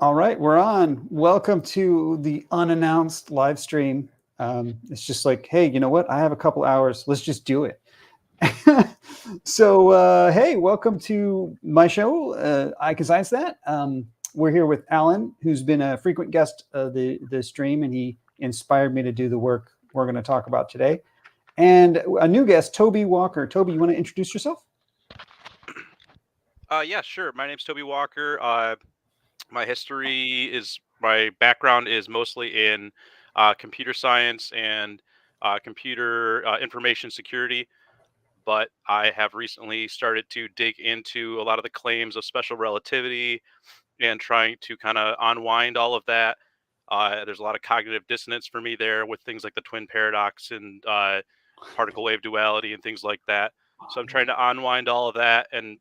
All right, we're on. Welcome to the unannounced live stream. It's just like, hey, you know what? I have a couple hours. Let's just do it. Hey, welcome to my show, I Can Science That. We're here with Alan, who's been a frequent guest of the stream, and he inspired me to do the work we're going to talk about today. And a new guest, Toby Walker. Toby, you want to introduce yourself? Yeah, sure. My name's Toby Walker. My background is mostly in computer science and computer information security. But I have recently started to dig into a lot of the claims of special relativity and trying to kind of unwind all of that. There's a lot of cognitive dissonance for me there with things like the twin paradox and particle wave duality and things like that. So I'm trying to unwind all of that, and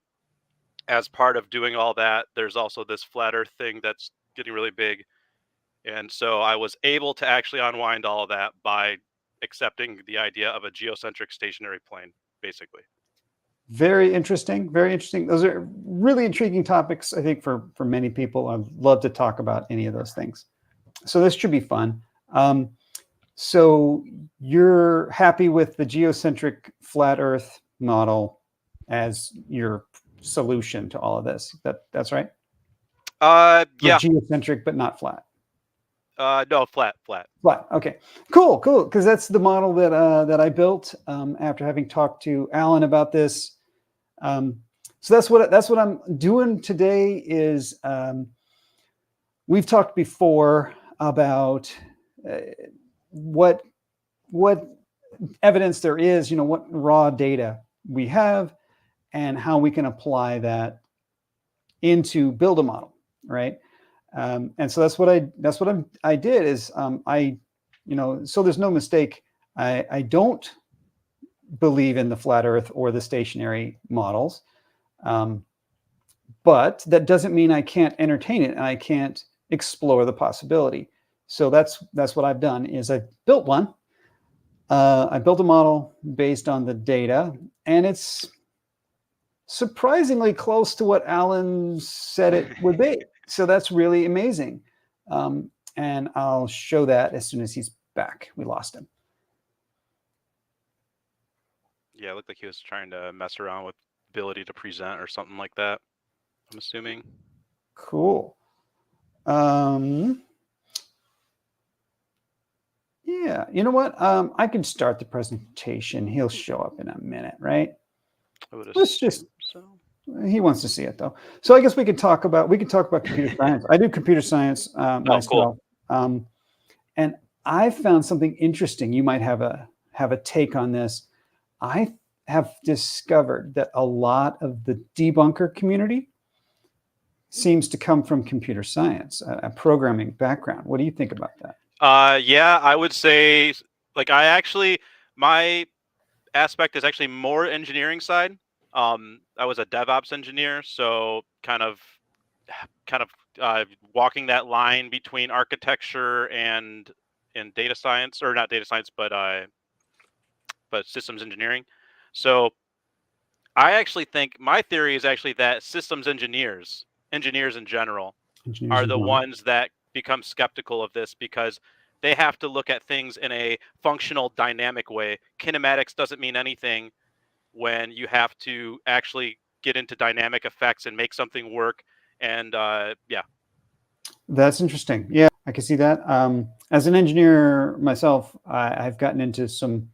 as part of doing all that, there's also this flat earth thing that's getting really big. And so I was able to actually unwind all of that by accepting the idea of a geocentric stationary plane, basically. Very interesting. Very interesting. Those are really intriguing topics, I think, for many people. I'd love to talk about any of those things. So this should be fun. So you're happy with the geocentric flat Earth model as your solution to all of this? That's right? Or Yeah. geocentric, but not flat. No, flat. Flat. Okay. Cool. Because that's the model that I built after having talked to Alan about this. So that's what I'm doing today. Is we've talked before about what evidence there is, what raw data we have, and how we can apply that into build a model, right? And so that's what I did is so there's no mistake. I don't believe in the flat Earth or the stationary models, but that doesn't mean I can't entertain it and I can't explore the possibility. So that's what I've done is I built one. I built a model based on the data, and it's surprisingly close to what Alan said it would be. So that's really amazing. And I'll show that as soon as he's back. We lost him. Yeah, it looked like he was trying to mess around with ability to present or something like that, I'm assuming. Cool. Yeah, you know what? I can start the presentation. He'll show up in a minute, right? Let's just. So. He wants to see it though. So I guess we could talk about computer science. I do computer science myself, cool. And I found something interesting. You might have a take on this. I have discovered that a lot of the debunker community seems to come from computer science, a programming background. What do you think about that? Yeah, I would say, my aspect is actually more engineering side. I was a DevOps engineer, so kind of walking that line between architecture and data science, or not data science, but systems engineering. So I actually think my theory is actually that systems engineers in general, are the ones that become skeptical of this because they have to look at things in a functional, dynamic way. Kinematics doesn't mean anything when you have to actually get into dynamic effects and make something work. And yeah. That's interesting. Yeah, I can see that. As an engineer myself, I've gotten into some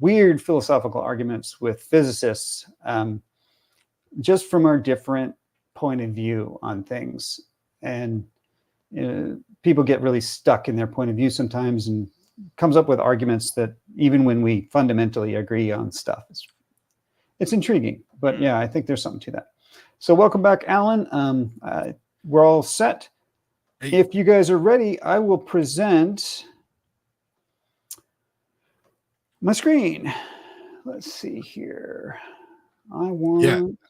weird philosophical arguments with physicists just from our different point of view on things. And people get really stuck in their point of view sometimes and comes up with arguments that even when we fundamentally agree on stuff, it's intriguing. But yeah, I think there's something to that. So welcome back, Alan. We're all set. Hey. If you guys are ready, I will present my screen. Let's see here. I want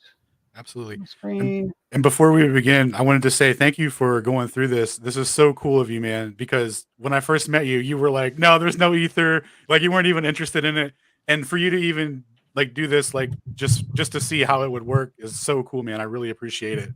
absolutely screen. And before we begin, I wanted to say thank you for going through this. This is so cool of you, man, because when I first met you, you were like, no, there's no Aether. Like, you weren't even interested in it. And for you to even like do this, like just to see how it would work is so cool, man. I really appreciate it.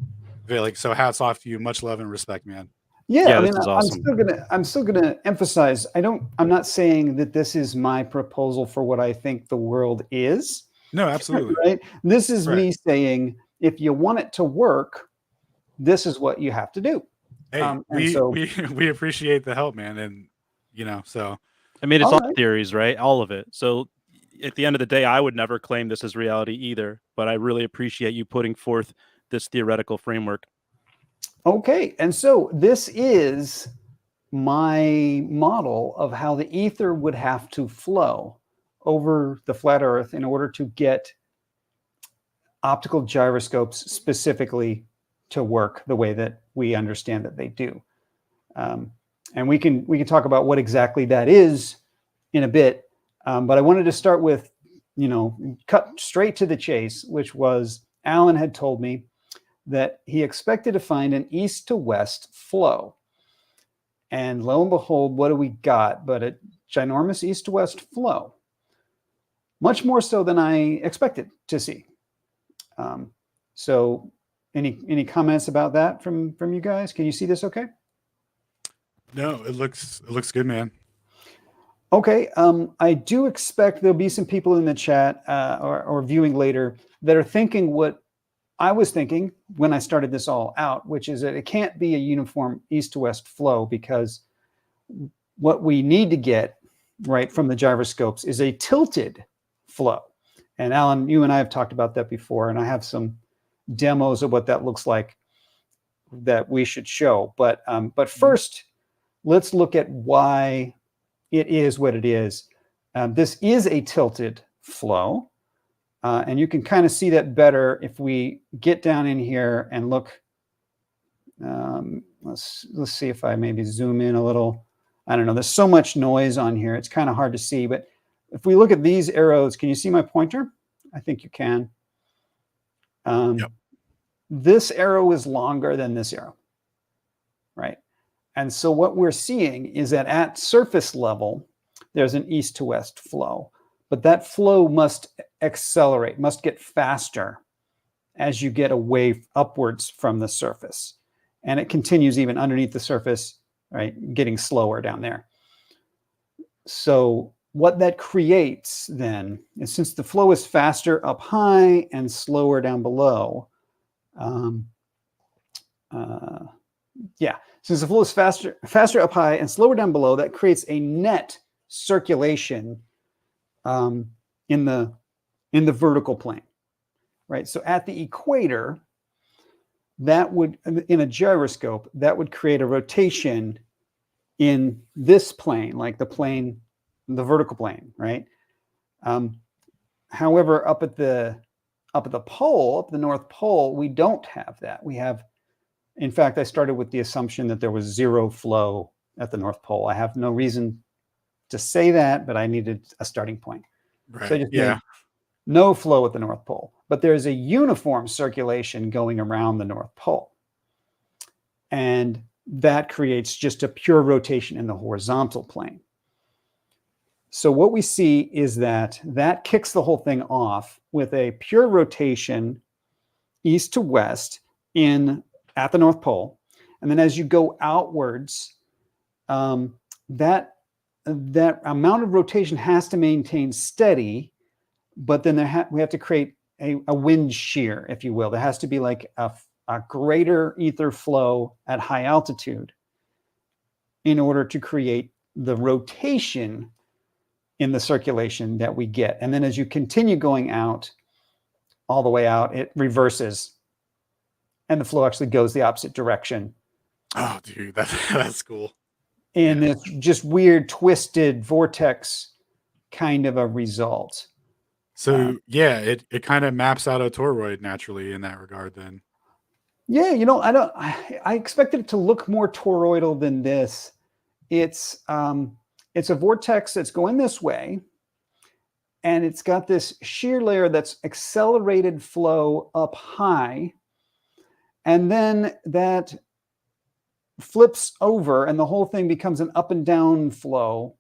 Like, so hats off to you. Much love and respect, man. Yeah, Yeah, I this mean, is awesome. I'm still gonna emphasize. I'm not saying that this is my proposal for what I think the world is. No, absolutely. Right. This is Right. me saying, if you want it to work, this is what you have to do. Hey, we appreciate the help, man, and so. I mean, it's All all right. theories, right? All of it. So at the end of the day, I would never claim this is reality either, but I really appreciate you putting forth this theoretical framework. Okay, and so this is my model of how the ether would have to flow over the flat Earth in order to get optical gyroscopes specifically to work the way that we understand that they do. And we can talk about what exactly that is in a bit. But I wanted to start with, cut straight to the chase, which was Alan had told me that he expected to find an east to west flow. And lo and behold, what do we got but a ginormous east to west flow? Much more so than I expected to see. So any comments about that from you guys? Can you see this okay? No, it looks good, man. Okay, I do expect there'll be some people in the chat or viewing later that are thinking what I was thinking when I started this all out, which is that it can't be a uniform east to west flow, because what we need to get right from the gyroscopes is a tilted flow. And Alan, you and I have talked about that before, and I have some demos of what that looks like that we should show. But first, let's look at why it is what it is. This is a tilted flow. And you can kind of see that better if we get down in here and look. Let's see if I maybe zoom in a little. I don't know. There's so much noise on here. It's kind of hard to see. But if we look at these arrows, can you see my pointer? I think you can. Yep. This arrow is longer than this arrow, right? And so what we're seeing is that at surface level, there's an east to west flow. But that flow must accelerate, must get faster as you get away upwards from the surface. And it continues even underneath the surface, right, getting slower down there. So what that creates then is, since the flow is faster up high and slower down below, since the flow is faster up high and slower down below, that creates a net circulation in the vertical plane, right? So at the equator, that would, in a gyroscope, that would create a rotation in this plane, like the vertical plane, right? However, up at the pole, up the North Pole, we don't have that. We have, in fact, I started with the assumption that there was zero flow at the North Pole. I have no reason to say that, but I needed a starting point. Right. So I just made no flow at the North Pole, but there's a uniform circulation going around the North Pole. And that creates just a pure rotation in the horizontal plane. So what we see is that kicks the whole thing off with a pure rotation east to west at the North Pole. And then as you go outwards, that amount of rotation has to maintain steady, but then we have to create a wind shear, if you will. There has to be like a greater ether flow at high altitude in order to create the rotation in the circulation that we get. And then as you continue going out, all the way out, it reverses and the flow actually goes the opposite direction. Oh, dude, that's cool. And it's just weird, twisted vortex kind of a result. So it kind of maps out a toroid naturally in that regard then. Yeah, I expected it to look more toroidal than this. It's a vortex that's going this way, and it's got this shear layer that's accelerated flow up high, and then that flips over and the whole thing becomes an up and down flow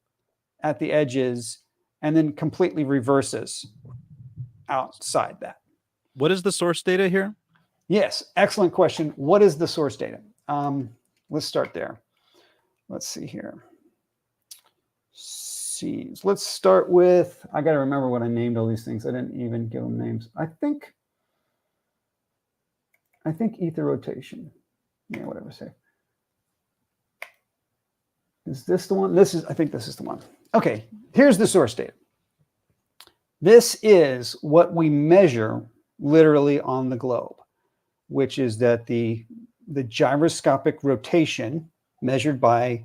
at the edges, and then completely reverses outside that. What is the source data here? Yes, excellent question. What is the source data? Let's start there. Let's see here. Let's start with, I got to remember what I named all these things. I didn't even give them names. I think ether rotation. Yeah, whatever, say. Is this the one? I think this is the one. Okay, here's the source data. This is what we measure literally on the globe, which is that the gyroscopic rotation measured by,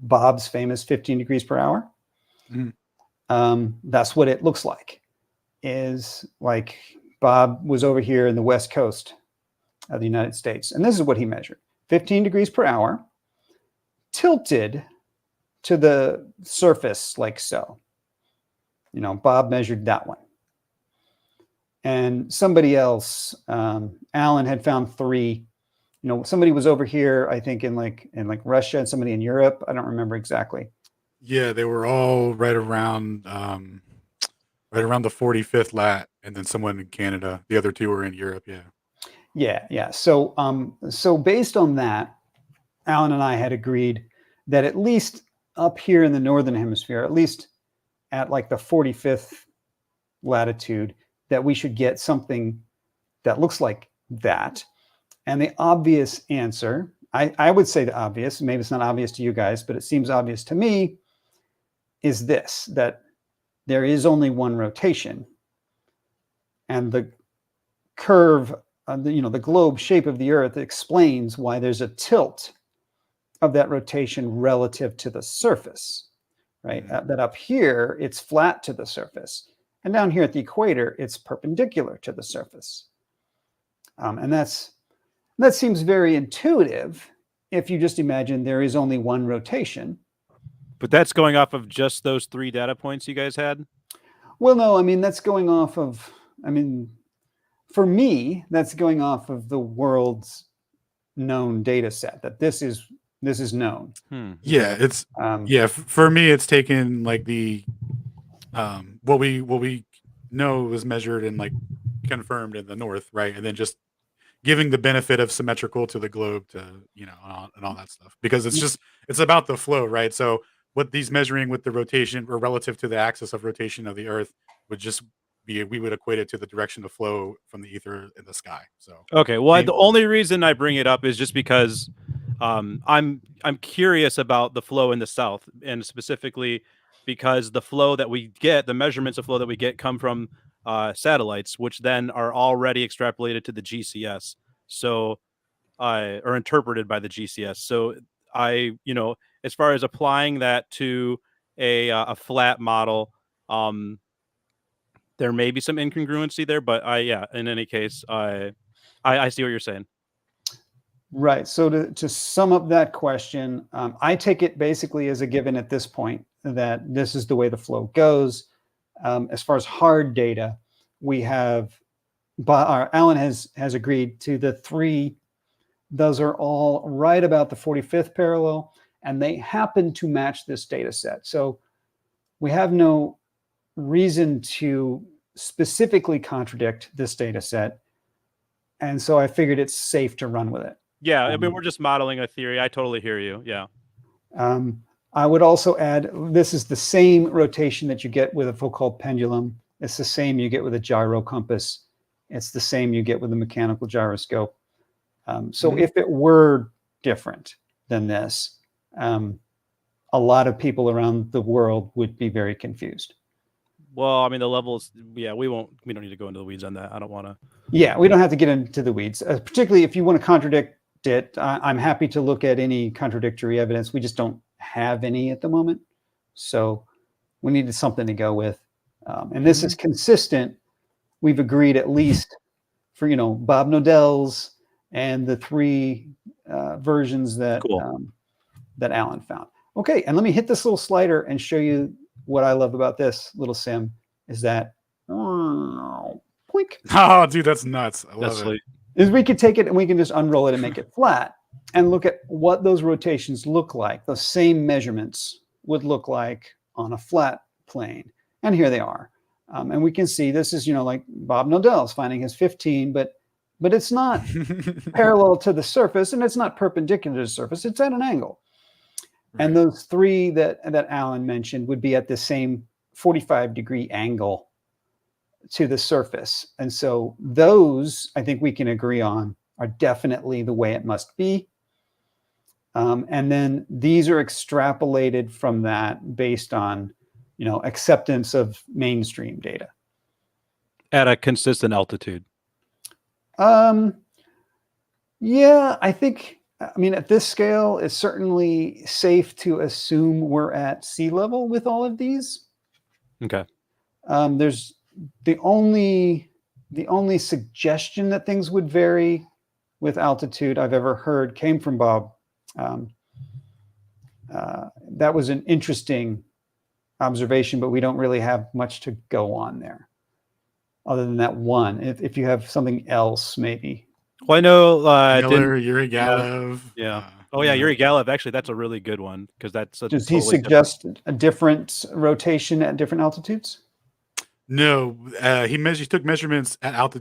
Bob's famous 15 degrees per hour. That's what it looks like. Is like Bob was over here in the West Coast of the United States, and this is what he measured: 15 degrees per hour, tilted to the surface like so. Bob measured that one. And somebody else, Alan, had found 3. Somebody was over here, I think, in Russia, and somebody in Europe. I don't remember exactly. Yeah, they were all right around the 45th lat, and then someone in Canada. The other 2 were in Europe. Yeah. So based on that, Alan and I had agreed that at least up here in the northern hemisphere, at least at like the 45th latitude, that we should get something that looks like that. And the obvious answer, I would say the obvious, maybe it's not obvious to you guys, but it seems obvious to me, is this: that there is only one rotation, and the curve, the globe shape of the Earth explains why there's a tilt of that rotation relative to the surface, right? That up here, it's flat to the surface. And down here at the equator, it's perpendicular to the surface. And that seems very intuitive if you just imagine there is only one rotation. But that's going off of just those 3 data points you guys had? Well, no, that's going off of, for me, that's going off of the world's known data set, that this is known. Yeah, it's for me, it's taken like the what we know was measured and like confirmed in the north, right? And then just giving the benefit of symmetrical to the globe to, and all that stuff, because it's about the flow, right? So what these measuring with the rotation or relative to the axis of rotation of the Earth would just be, we would equate it to the direction of flow from the ether in the sky. So okay, well, the only reason I bring it up is just because I'm curious about the flow in the south, and specifically because the flow that we get, the measurements of flow that we get, come from satellites, which then are already extrapolated to the GCS, so or interpreted by the GCS. So as far as applying that to a flat model, there may be some incongruency there, but in any case, I see what you're saying. Right. So to sum up that question, I take it basically as a given at this point that this is the way the flow goes. As far as hard data, we have, Alan has agreed to the 3. Those are all right about the 45th parallel, and they happen to match this data set. So we have no reason to specifically contradict this data set. And so I figured it's safe to run with it. Yeah, we're just modeling a theory. I totally hear you. Yeah. I would also add, this is the same rotation that you get with a Foucault pendulum. It's the same you get with a gyro compass. It's the same you get with a mechanical gyroscope. So if it were different than this, a lot of people around the world would be very confused. Well, the levels, we don't need to go into the weeds on that. I don't want to. Yeah, we don't have to get into the weeds, particularly if you want to contradict it. I'm happy to look at any contradictory evidence. We just don't have any at the moment. So we needed something to go with. And this is consistent. We've agreed at least for, Bob Nodell's and the 3 versions that, that Alan found. Okay, and let me hit this little slider and show you what I love about this little sim is that, poink. Oh, dude, that's nuts. I love it. Is we could take it and we can just unroll it and make it flat and look at what those rotations look like. Those same measurements would look like on a flat plane. And here they are. And we can see this is, like Bob Nodell's finding his 15, but it's not parallel to the surface, and it's not perpendicular to the surface. It's at an angle. Right. And those 3 that Alan mentioned would be at the same 45-degree angle to the surface. And so those, I think we can agree on, are definitely the way it must be. And then these are extrapolated from that based on, acceptance of mainstream data. At a consistent altitude. Yeah, I think, at this scale, it's certainly safe to assume we're at sea level with all of these. Okay. There's the only suggestion that things would vary with altitude I've ever heard came from Bob. That was an interesting observation, but we don't really have much to go on there other than that one. If you have something else, maybe. Well, I know Yuri Galev. Yeah. Yuri Galev. Actually, that's a really good one because that's a Does he suggest a different rotation at different altitudes? No, he took measurements at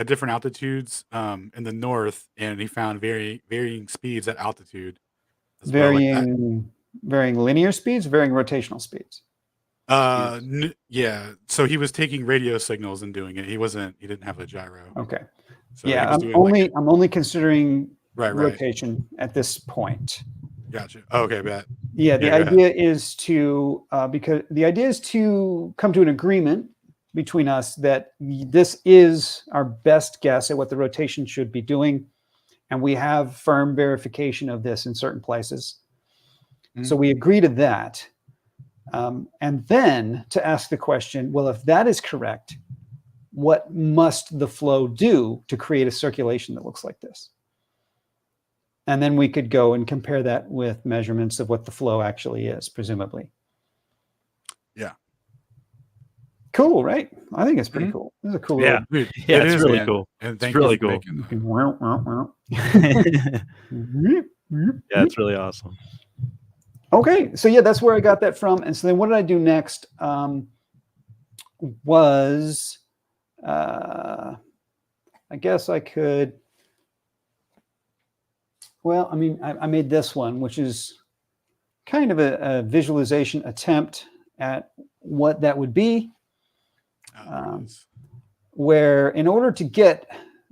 different altitudes in the north, and he found varying speeds at altitude. Varying linear speeds, varying rotational speeds. Yeah. So he was taking radio signals and doing it. He didn't have a gyro. Okay. So yeah, I'm only considering rotation at this point. Gotcha. Okay, bet. Yeah, the idea is to come to an agreement between us that this is our best guess at what the rotation should be doing, and we have firm verification of this in certain places. Mm-hmm. So we agree to that. And then to ask the question, well, if that is correct, what must the flow do to create a circulation that looks like this? And then we could go and compare that with measurements of what the flow actually is, presumably. Yeah. Cool, right? I think it's pretty cool. This is a cool. Yeah, it's really cool. And it's really cool. Yeah, it's really awesome. Okay, so yeah, that's where I got that from. And so then what did I do next? Was I guess I could, well, I made this one, which is kind of a visualization attempt at what that would be. Where in order to get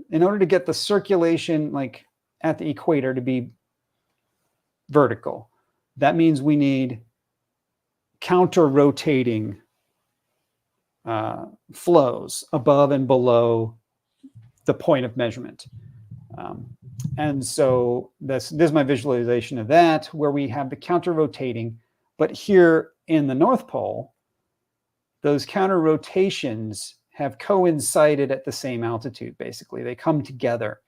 the circulation like at the equator to be vertical, that means we need counter-rotating flows above and below the point of measurement. And so this is my visualization of that, where we have the counter-rotating, but here in the North Pole, those counter-rotations have coincided at the same altitude, basically. They come together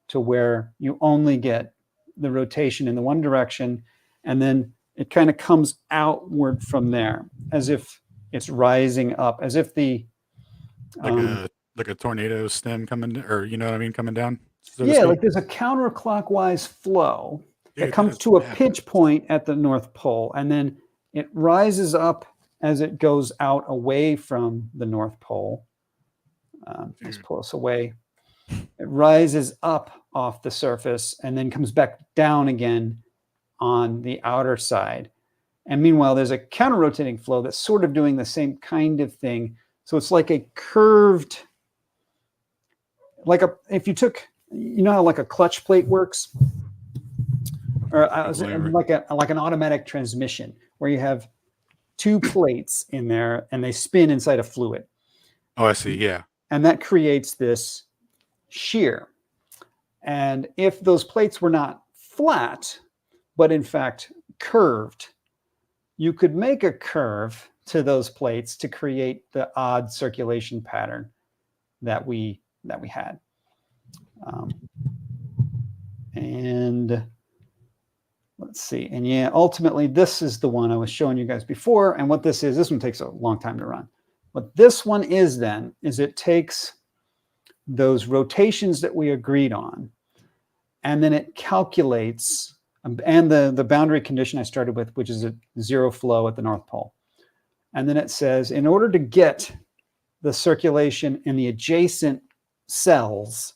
to where you only get the rotation in the one direction, and then it kind of comes outward from there, as if it's rising up, as if the like a tornado stem coming, or coming down. So like there's a counterclockwise flow that comes to a pitch point at the North Pole, and then it rises up as it goes out away from the North Pole. Let's pull us away. It rises up off the surface and then comes back down again on the outer side. And meanwhile, there's a counter-rotating flow that's sort of doing the same kind of thing. So it's like a curved, if you took, how like a clutch plate works? Or like an automatic transmission where you have two plates in there and they spin inside a fluid. Oh, I see. Yeah. And that creates this shear. And if those plates were not flat, but in fact curved, you could make a curve to those plates to create the odd circulation pattern that we had. And let's see. And yeah, ultimately, this is the one I was showing you guys before. And what this one takes a long time to run. What this one is then, is it takes those rotations that we agreed on, and then it calculates, and the boundary condition I started with, which is a zero flow at the North Pole. And then it says, in order to get the circulation in the adjacent cells,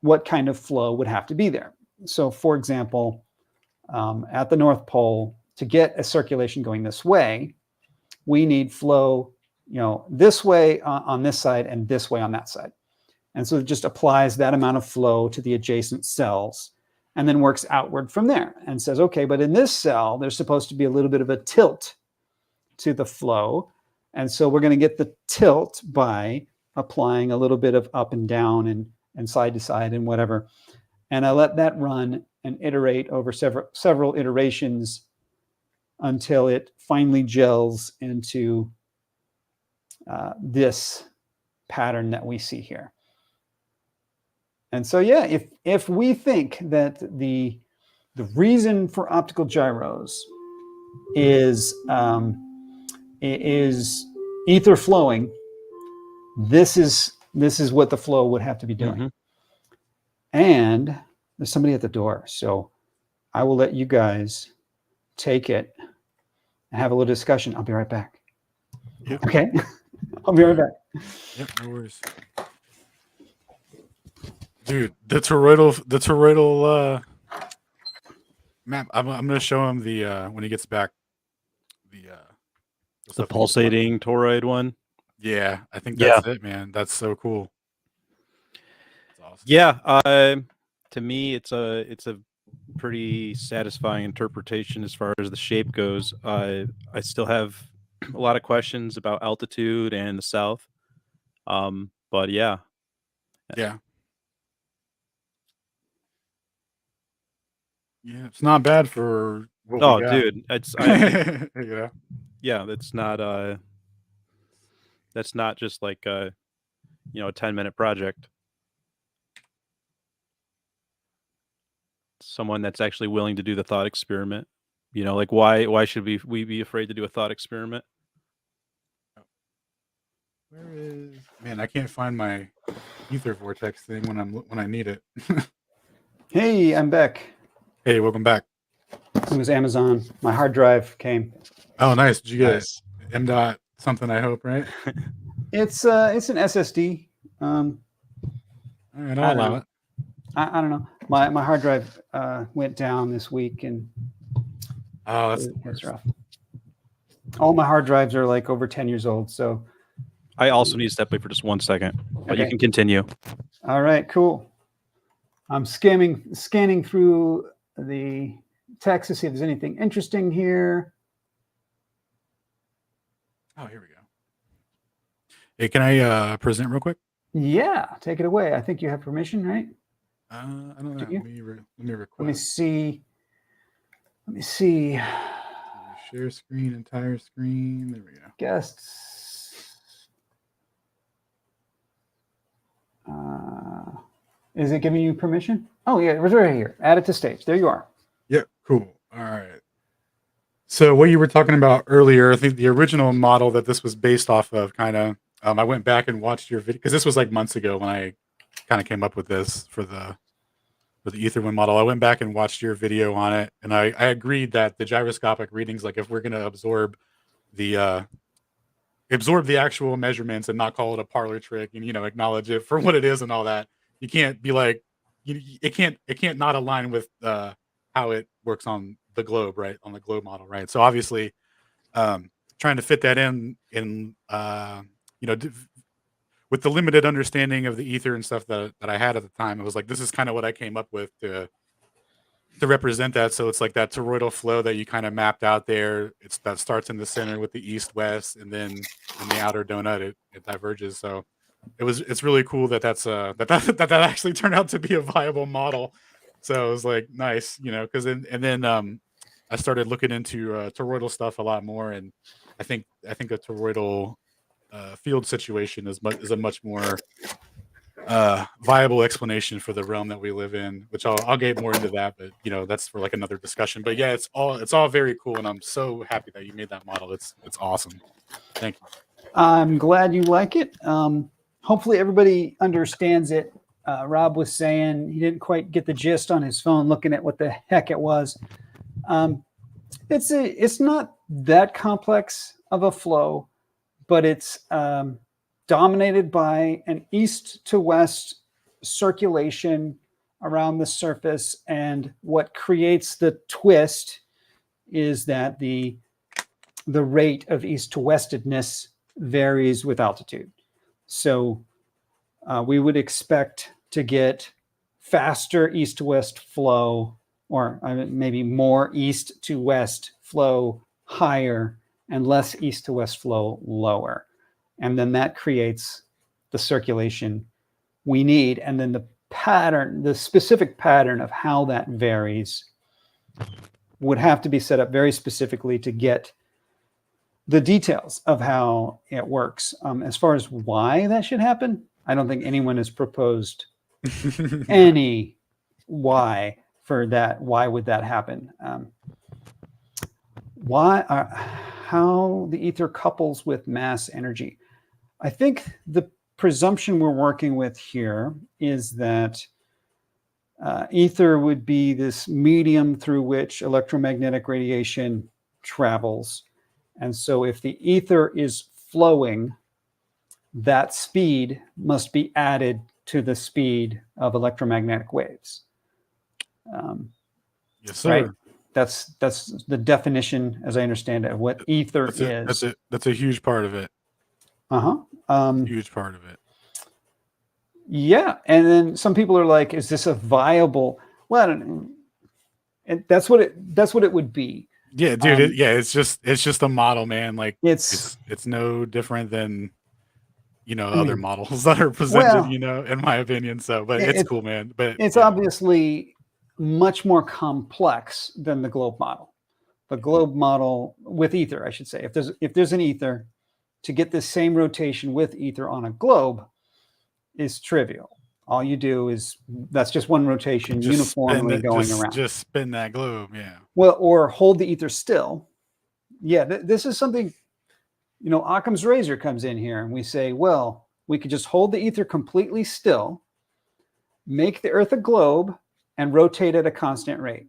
what kind of flow would have to be there. So for example, at the North Pole, to get a circulation going this way, we need flow, this way on this side and this way on that side. And so it just applies that amount of flow to the adjacent cells and then works outward from there and says, okay, but in this cell, there's supposed to be a little bit of a tilt to the flow. And so we're going to get the tilt by applying a little bit of up and down and side to side and whatever. And I let that run and iterate over several iterations until it finally gels into this pattern that we see here. And so, yeah, if we think that the reason for optical gyros is ether flowing, this is what the flow would have to be doing. Mm-hmm. And there's somebody at the door, so I will let you guys take it and have a little discussion. I'll be right back. Yep. Okay, I'll be right back. Yep, no worries. Dude, the toroidal map. I'm gonna show him the when he gets back. The pulsating toroid one. Yeah, I think that's it, man. That's so cool. That's awesome. Yeah, to me, it's a pretty satisfying interpretation as far as the shape goes. I still have a lot of questions about altitude and the south, but yeah. Yeah, it's not bad for what we got. Dude, it's yeah, that's not just like a 10-minute project. Someone that's actually willing to do the thought experiment. Like why should we be afraid to do a thought experiment? Where is man? I can't find my ether vortex thing when I need it. Hey, I'm back. Hey, welcome back. It was Amazon. My hard drive came. Oh, nice. Did you get it? M. something, I hope, right? It's an SSD. All right, I'll allow it. I don't know. My hard drive went down this week, and that's rough. All my hard drives are like over 10 years old, so I also need to step away for just 1 second, but you can continue. All right, cool. I'm scanning through the text to see if there's anything interesting here. Oh, here we go. Hey, can I present real quick? Yeah, take it away. I think you have permission, right? I don't know. Let me request. Let me see. Share screen, entire screen. There we go. Guests. Is it giving you permission? Oh, yeah, it was right here. Add it to stage. There you are. Yep, cool. All right. So what you were talking about earlier, I think the original model that this was based off of I went back and watched your video, because this was like months ago when I kind of came up with this for the Ether one model. I went back and watched your video on it, and I agreed that the gyroscopic readings, like if we're going to absorb the actual measurements and not call it a parlor trick and acknowledge it for what it is and all that, you can't be like it can't not align with how it works on the globe, right? On the globe model, right? So obviously trying to fit that in with the limited understanding of the ether and stuff that I had at the time, it was like, this is kind of what I came up with to represent that. So it's like that toroidal flow that you kind of mapped out there. That starts in the center with the east-west, and then in the outer donut, it diverges. So it's really cool that that actually turned out to be a viable model. So it was like nice, because then I started looking into toroidal stuff a lot more, and I think a toroidal field situation is a much more viable explanation for the realm that we live in, which I'll get more into that, but that's for like another discussion. But yeah, it's all very cool, and I'm so happy that you made that model. It's awesome. Thank you. I'm glad you like it. Hopefully everybody understands it. Rob was saying he didn't quite get the gist on his phone looking at what the heck it was. It's not that complex of a flow, but it's dominated by an east to west circulation around the surface. And what creates the twist is that the rate of east to westedness varies with altitude. So we would expect to get faster east to west flow, or maybe more east to west flow higher and less east to west flow lower. And then that creates the circulation we need. And then the pattern, the specific pattern of how that varies would have to be set up very specifically to get the details of how it works. As far as why that should happen, I don't think anyone has proposed any why for that. Why would that happen? How the ether couples with mass energy. I think the presumption we're working with here is that ether would be this medium through which electromagnetic radiation travels. And so if the ether is flowing, that speed must be added to the speed of electromagnetic waves. Yes, sir. Right? That's the definition, as I understand it, of what ether is. That's a huge part of it. Huge part of it. Yeah, and then some people are like, "Is this a viable?" Well, and that's what it would be. Yeah, dude. It's just a model, man. Like it's no different than other models that are presented. In my opinion. So, but it's cool, man. But it's obviously much more complex than the globe model. The globe model with ether, I should say, if there's an ether, to get the same rotation with ether on a globe is trivial. All you do is that's just one rotation uniformly going around. Just spin that globe, yeah. Well, or hold the ether still. Yeah, this is something, Occam's razor comes in here, and we say, well, we could just hold the ether completely still, make the Earth a globe, and rotate at a constant rate.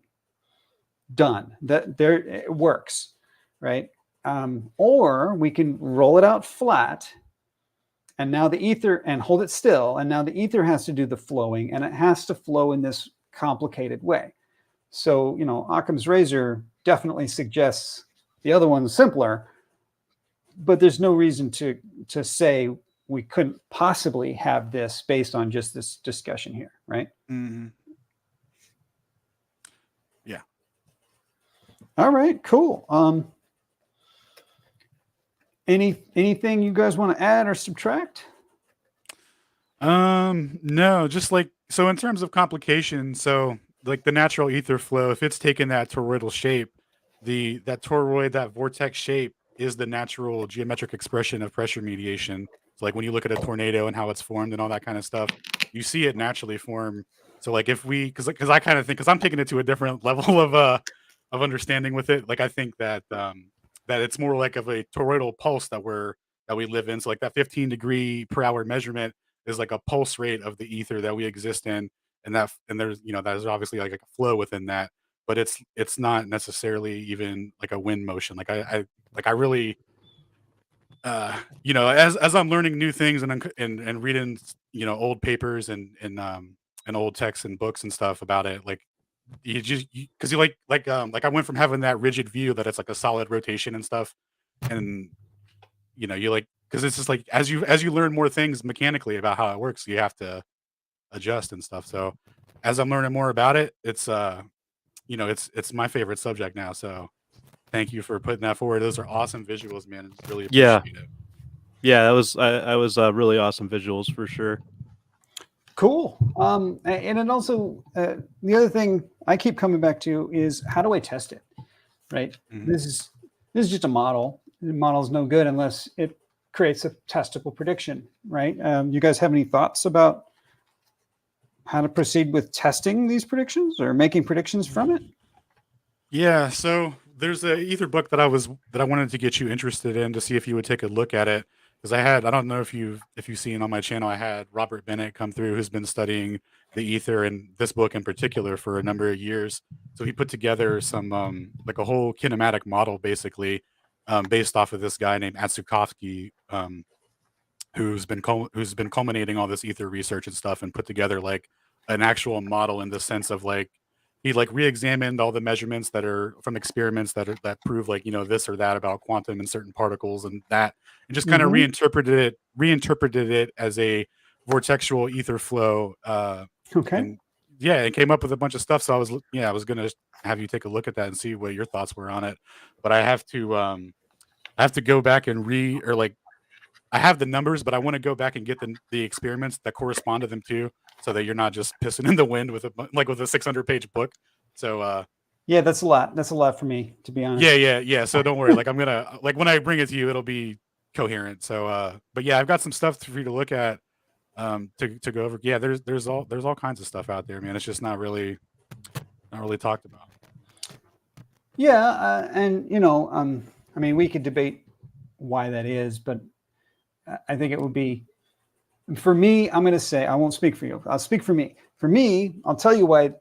Done. It works, right? Or we can roll it out flat, and now the ether, and hold it still, and now the ether has to do the flowing, and it has to flow in this complicated way. So, Occam's razor definitely suggests the other one's simpler, but there's no reason to say we couldn't possibly have this based on just this discussion here, right? Mm-hmm. Yeah. All right, cool. Anything you guys want to add or subtract? No, just so in terms of complications, so like the natural ether flow, if it's taken that toroidal shape, that vortex shape is the natural geometric expression of pressure mediation. So like when you look at a tornado and how it's formed and all that kind of stuff, you see it naturally form. So like if we, because I kind of think, because I'm taking it to a different level of understanding with it. Like I think that that it's more like of a toroidal pulse that we live in. So like that 15 degree per hour measurement is like a pulse rate of the ether that we exist in, and there's there's obviously like a flow within that, but it's not necessarily even like a wind motion. Like I really as I'm learning new things and reading old papers and old texts and books and stuff about it, like because I went from having that rigid view that it's like a solid rotation and stuff, and you like, because it's just like as you learn more things mechanically about how it works, you have to adjust and stuff. So as I'm learning more about it, it's it's my favorite subject now. So thank you for putting that forward. Those are awesome visuals, man. I really appreciate it. Yeah, that was really awesome visuals for sure. Cool. And then also the other thing I keep coming back to is, how do I test it? Right. Mm-hmm. This is just a model. The model is no good unless it creates a testable prediction, right? You guys have any thoughts about how to proceed with testing these predictions or making predictions from it? Yeah. So there's a ether book that I wanted to get you interested in to see if you would take a look at it. Because I don't know if you've seen on my channel, I had Robert Bennett come through, who's been studying the ether and this book in particular for a number of years. So he put together some like a whole kinematic model basically based off of this guy named Atsukovsky, who's been culminating all this ether research and stuff, and put together like an actual model in the sense of like he like re-examined all the measurements that are from experiments that prove like, you know, this or that about quantum and certain particles and that, and just kind of reinterpreted it as a vortexual ether flow. Okay. And yeah, it came up with a bunch of stuff. So I was gonna have you take a look at that and see what your thoughts were on it. But I have to go back and I have the numbers, but I want to go back and get the experiments that correspond to them too, so that you're not just pissing in the wind with a 600-page book. So yeah, that's a lot. That's a lot for me, to be honest. yeah. So don't worry. Like I'm gonna when I bring it to you, it'll be coherent. So but yeah, I've got some stuff for you to look at to go over. Yeah, there's all kinds of stuff out there, man. It's just not really talked about. Yeah, and you know, I mean, we could debate why that is, but I think it would be, for me, I'm going to say, I won't speak for you. I'll speak for me. For me, I'll tell you why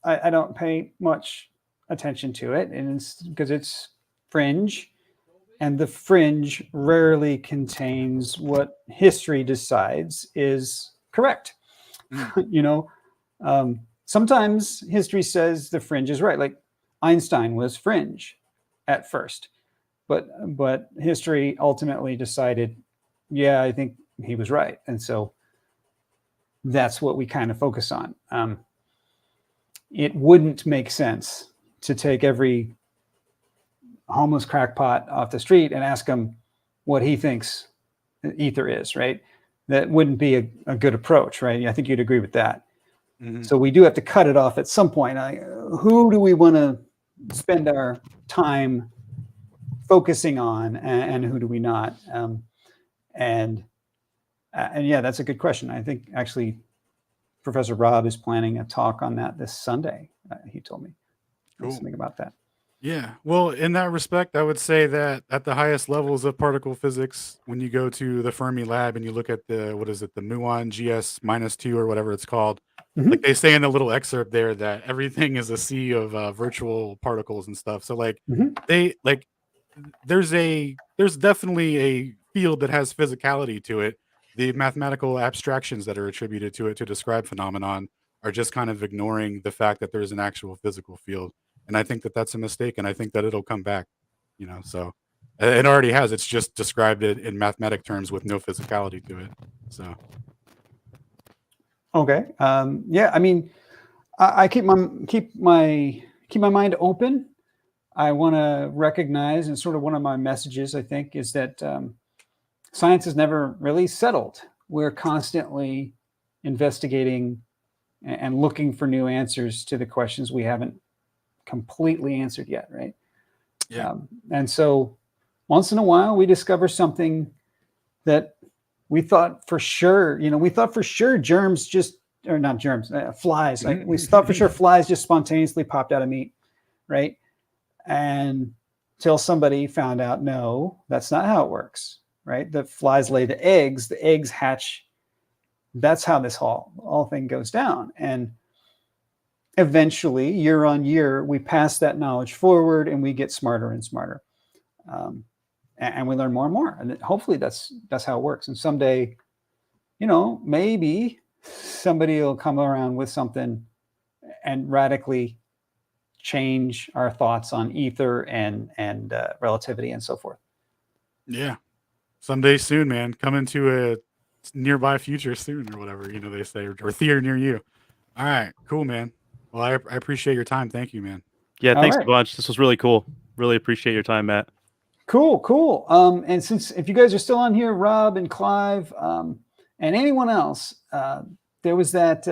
I don't pay much attention to it, and it's because it's fringe, and the fringe rarely contains what history decides is correct. You know, sometimes history says the fringe is right. Like Einstein was fringe at first, but history ultimately decided, yeah, I think he was right. And so that's what we kind of focus on. It wouldn't make sense to take every homeless crackpot off the street and ask him what he thinks ether is, right? That wouldn't be a good approach, right? I think you'd agree with that. Mm-hmm. So we do have to cut it off at some point. Who do we want to spend our time focusing on, and who do we not? And yeah, that's a good question. I think actually Professor Rob is planning a talk on that this Sunday. He told me something about that. Yeah. Well, in that respect, I would say that at the highest levels of particle physics, when you go to the Fermi lab and you look at the muon GS-2 or whatever it's called, like they say in the little excerpt there that everything is a sea of virtual particles and stuff. So like they like there's definitely a field that has physicality to it. The mathematical abstractions that are attributed to it to describe phenomenon are just kind of ignoring the fact that there's an actual physical field. And I think that that's a mistake, and I think that it'll come back, you know, so it already has. It's just described it in mathematic terms with no physicality to it. So. Okay. Yeah, I mean, I keep my mind open. I want to recognize, and sort of one of my messages, I think, is that science has never really settled. We're constantly investigating and looking for new answers to the questions we haven't completely answered yet, right? Yeah. And so once in a while we discover something that we thought for sure, germs just, or not germs, flies. Like we thought for sure flies just spontaneously popped out of meat, right? And till somebody found out, no, that's not how it works, right? The flies lay the eggs hatch. That's how this whole thing goes down. And eventually, year on year, we pass that knowledge forward and we get smarter and smarter. And we learn more and more. And hopefully that's how it works. And someday, maybe somebody will come around with something and radically change our thoughts on ether and relativity and so forth. Yeah. Someday soon, man. Coming to a nearby future soon, or whatever, they say, or theater near you. All right. Cool, man. Well, I appreciate your time. Thank you, man. Yeah, thanks a bunch. This was really cool. Really appreciate your time, Matt. Cool. And if you guys are still on here, Rob and Clive, and anyone else, there was that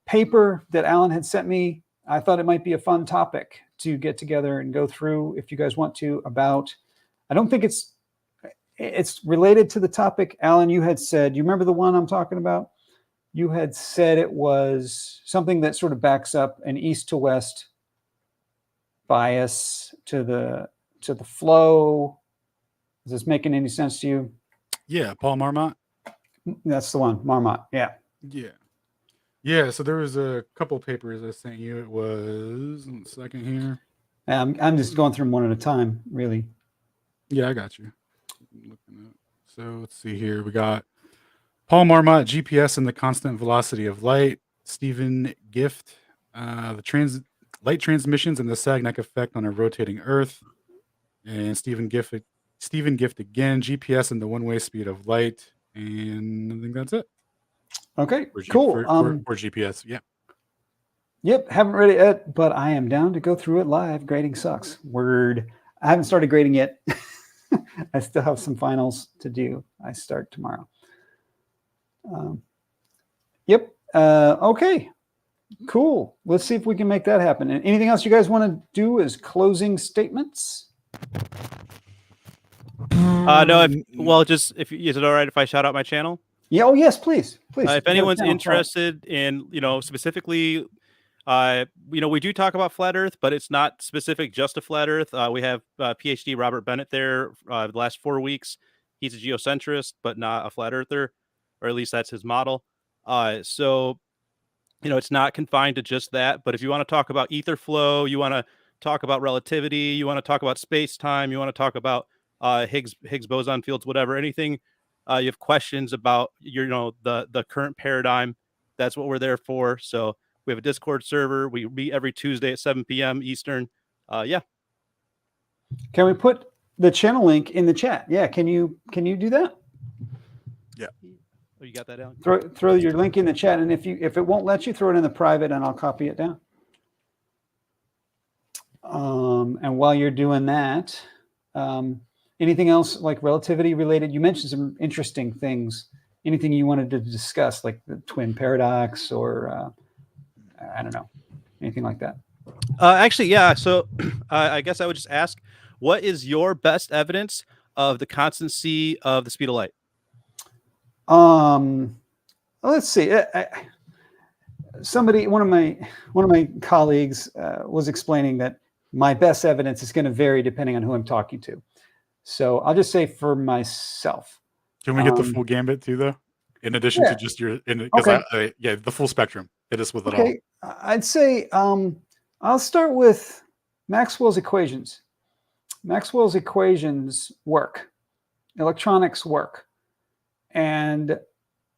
paper that Alan had sent me. I thought it might be a fun topic to get together and go through, if you guys want to, about. I don't think it's related to the topic. Alan, you had said, you remember the one I'm talking about? You had said it was something that sort of backs up an east to west bias to the flow. Is this making any sense to you? Yeah, Paul Marmet. That's the one, Marmet. Yeah. So there was a couple papers I sent you. It was, 1 second here. I'm just going through them one at a time, really. Yeah, I got you. Looking up. So let's see here. We got Paul Marmot, GPS and the constant velocity of light. Stephen Gift, light transmissions and the Sagnac effect on a rotating Earth. And Stephen Gift again, GPS and the one-way speed of light. And I think that's it. Okay, cool. For GPS, yeah. Yep, haven't read it yet, but I am down to go through it live. Grading sucks. Word. I haven't started grading yet. I still have some finals to do. I start tomorrow. Yep. Okay. Cool. Let's see if we can make that happen. And anything else you guys want to do as closing statements? No. Is it all right if I shout out my channel? Yeah. Oh, yes, please. Please. If anyone's interested in, specifically, we do talk about flat Earth, but it's not specific just to flat Earth. We have PhD Robert Bennett there the last 4 weeks. He's a geocentrist, but not a flat earther, or at least that's his model. So, it's not confined to just that. But if you want to talk about ether flow, you want to talk about relativity, you want to talk about space time, you want to talk about Higgs boson fields, whatever, anything. You have questions about the current paradigm. That's what we're there for. So we have a Discord server. We meet every Tuesday at 7 p.m. Eastern. Yeah. Can we put the channel link in the chat? Yeah. Can you do that? Yeah. Oh, you got that down? Throw your link in the chat, and if it won't let you, throw it in the private, and I'll copy it down. And while you're doing that, anything else like relativity related? You mentioned some interesting things. Anything you wanted to discuss, like the twin paradox, or I don't know, anything like that? Actually, yeah. So I guess I would just ask, what is your best evidence of the constancy of the speed of light? Let's see. One of my colleagues was explaining that my best evidence is going to vary depending on who I'm talking to. So I'll just say for myself. Can we get the full gambit too, though? In addition to just the full spectrum. Hit us with it all. I'd say I'll start with Maxwell's equations. Maxwell's equations work. Electronics work. And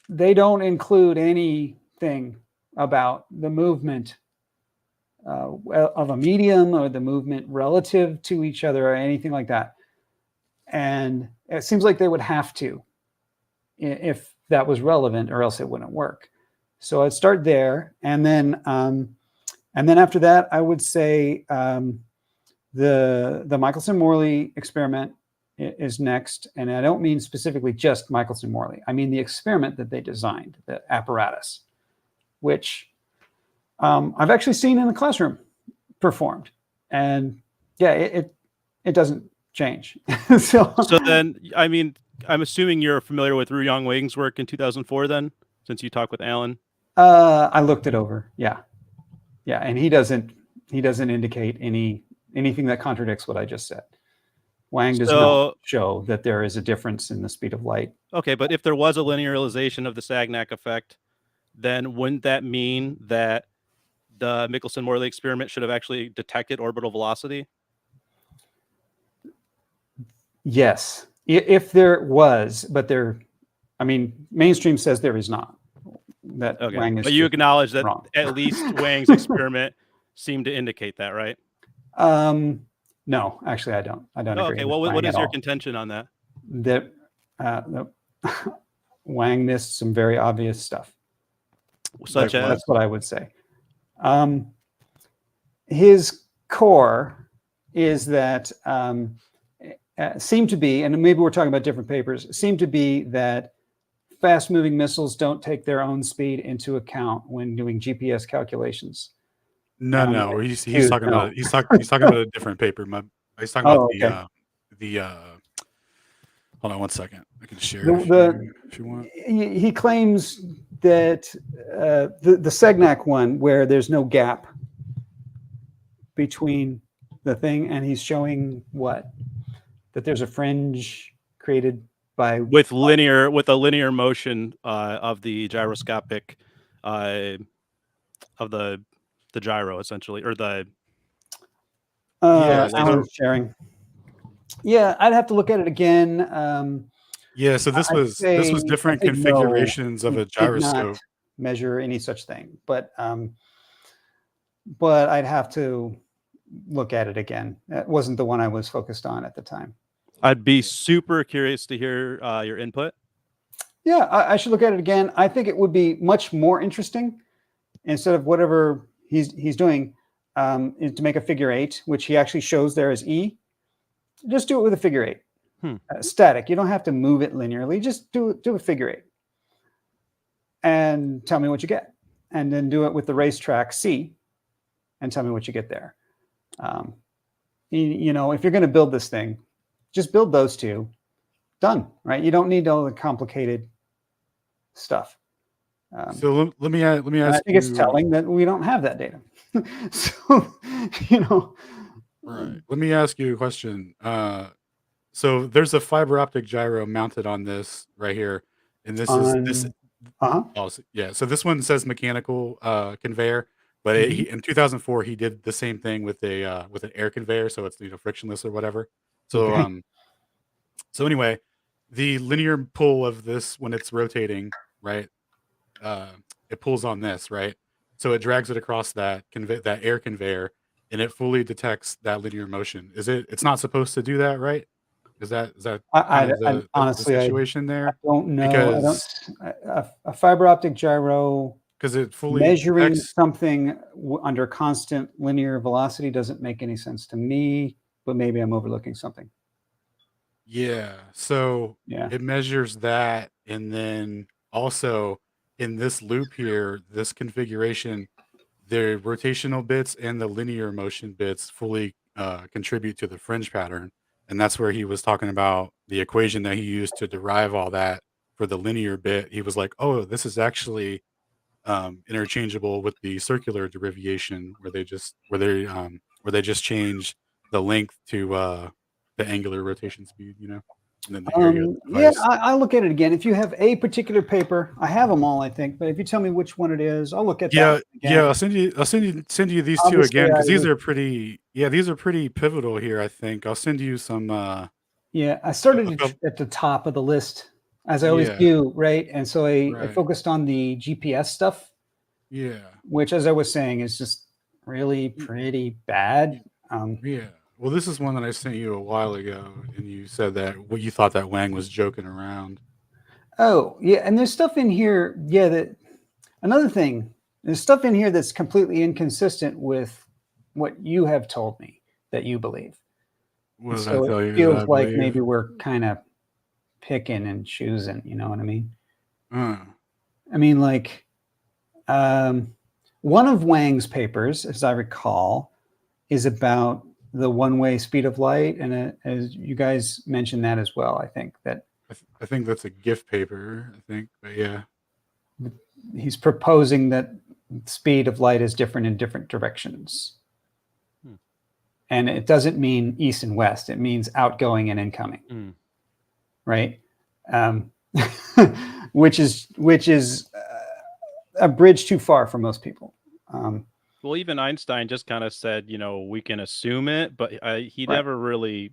they don't include anything about the movement of a medium or the movement relative to each other or anything like that. And it seems like they would have to if that was relevant, or else it wouldn't work. So I'd start there. And then after that, I would say the Michelson-Morley experiment is next. And I don't mean specifically just Michelson-Morley. I mean the experiment that they designed, the apparatus, which I've actually seen in the classroom performed. And yeah, it doesn't change. So then, I mean, I'm assuming you're familiar with Ruyang Wang's work in 2004 then, since you talked with Alan? I looked it over. Yeah. And he doesn't indicate anything that contradicts what I just said. Wang does not show that there is a difference in the speed of light. Okay, but if there was a linearization of the Sagnac effect, then wouldn't that mean that the Michelson-Morley experiment should have actually detected orbital velocity? Yes, if there was, but mainstream says there is not. That okay. Wang is. But you acknowledge that wrong. At least Wang's experiment seemed to indicate that, right? No, actually, I don't. I don't agree. Okay, well, what is your contention on that? That Wang missed some very obvious stuff. Such as? That's what I would say. His core is that seem to be, and maybe we're talking about different papers, seem to be that fast-moving missiles don't take their own speed into account when doing GPS calculations. No, he's talking about a different paper. He's talking about hold on one second. I can share if you want. He claims that the Sagnac one, where there's no gap between the thing, and he's showing that there's a fringe created by with a linear motion of the gyroscopic of the gyro, essentially, or the Yeah, so Alan's sharing. Yeah, I'd have to look at it again. yeah, so this I'd was say- different I'd say no, configurations of he a did not gyroscope. measure any such thing, but I'd have to look at it again. That wasn't the one I was focused on at the time. I'd be super curious to hear your input. Yeah, I should look at it again. I think it would be much more interesting instead of whatever he's doing is to make a figure 8, which he actually shows there as E. Just do it with a figure 8. Static. You don't have to move it linearly. Just do a figure 8 and tell me what you get. And then do it with the racetrack C and tell me what you get there. You know, if you're going to build this thing, just build those two. Done, right? You don't need all the complicated stuff. So let me ask I think it's telling that we don't have that data. So, you know. Right. Let me ask you a question. So there's a fiber optic gyro mounted on this right here, and this is Oh, yeah. So this one says mechanical conveyor, but in 2004 he did the same thing with an air conveyor, so it's frictionless or whatever. So so anyway, the linear pull of this when it's rotating, right? It pulls on this, right? So it drags it across that air conveyor, and it fully detects that linear motion. It's not supposed to do that, right? Is that honestly, the situation there? I don't know. Because a fiber optic gyro because it fully measuring detects, something under constant linear velocity doesn't make any sense to me, but maybe I'm overlooking something. yeah. So Yeah. it measures that, and then also in this loop here, this configuration, the rotational bits and the linear motion bits fully contribute to the fringe pattern. And that's where he was talking about the equation that he used to derive all that for the linear bit. He was like, oh, this is actually interchangeable with the circular derivation where they just change the length to the angular rotation speed, and then the area of the Yeah, device. I'll look at it again. If you have a particular paper, I have them all, I think. But if you tell me which one it is, I'll look at that. Yeah, one again. yeah. I'll send you these two Obviously, again because I these would- are pretty. Yeah, these are pretty pivotal here. I think I'll send you some. Yeah, I started Okay. at the top of the list, as I always Yeah. do, right? And so I Right. focused on the GPS stuff, Yeah, which, as I was saying, is just really pretty bad. yeah. Well, this is one that I sent you a while ago, and you said that you thought that Wang was joking around. Oh, yeah, and there's stuff in here. Yeah, another thing, there's stuff in here that's completely inconsistent with what you have told me that you believe. What did So I tell it you? feels that I like believe? maybe we're kind of picking and choosing. You know what I mean? I mean, like, one of Wang's papers, as I recall, is about the one-way speed of light, and as you guys mentioned that as well. I think that I think that's a gift paper. I think, but yeah. he's proposing that speed of light is different in different directions. And it doesn't mean east and west. It means outgoing and incoming, right? Which is a bridge too far for most people. Well, even Einstein just kind of said, we can assume it, but he never really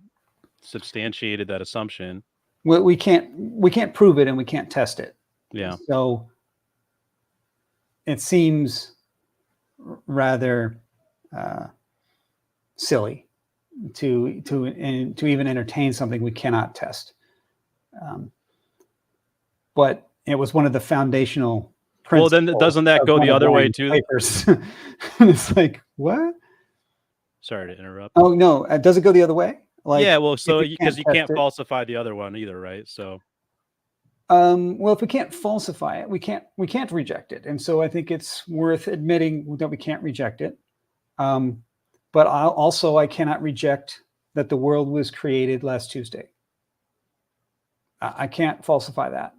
substantiated that assumption. We can't prove it and we can't test it. Yeah. So it seems rather silly to even entertain something we cannot test. But it was one of the foundational principles. Well, then doesn't that go the other way too? Papers. And it's like, what? Sorry to interrupt. Oh no, does it go the other way? Like, yeah, well, so because you can't test it- falsify the other one either, right? So well, if we can't falsify it, we can't reject it. And so I think it's worth admitting that we can't reject it. But I cannot reject that the world was created last Tuesday. I can't falsify that.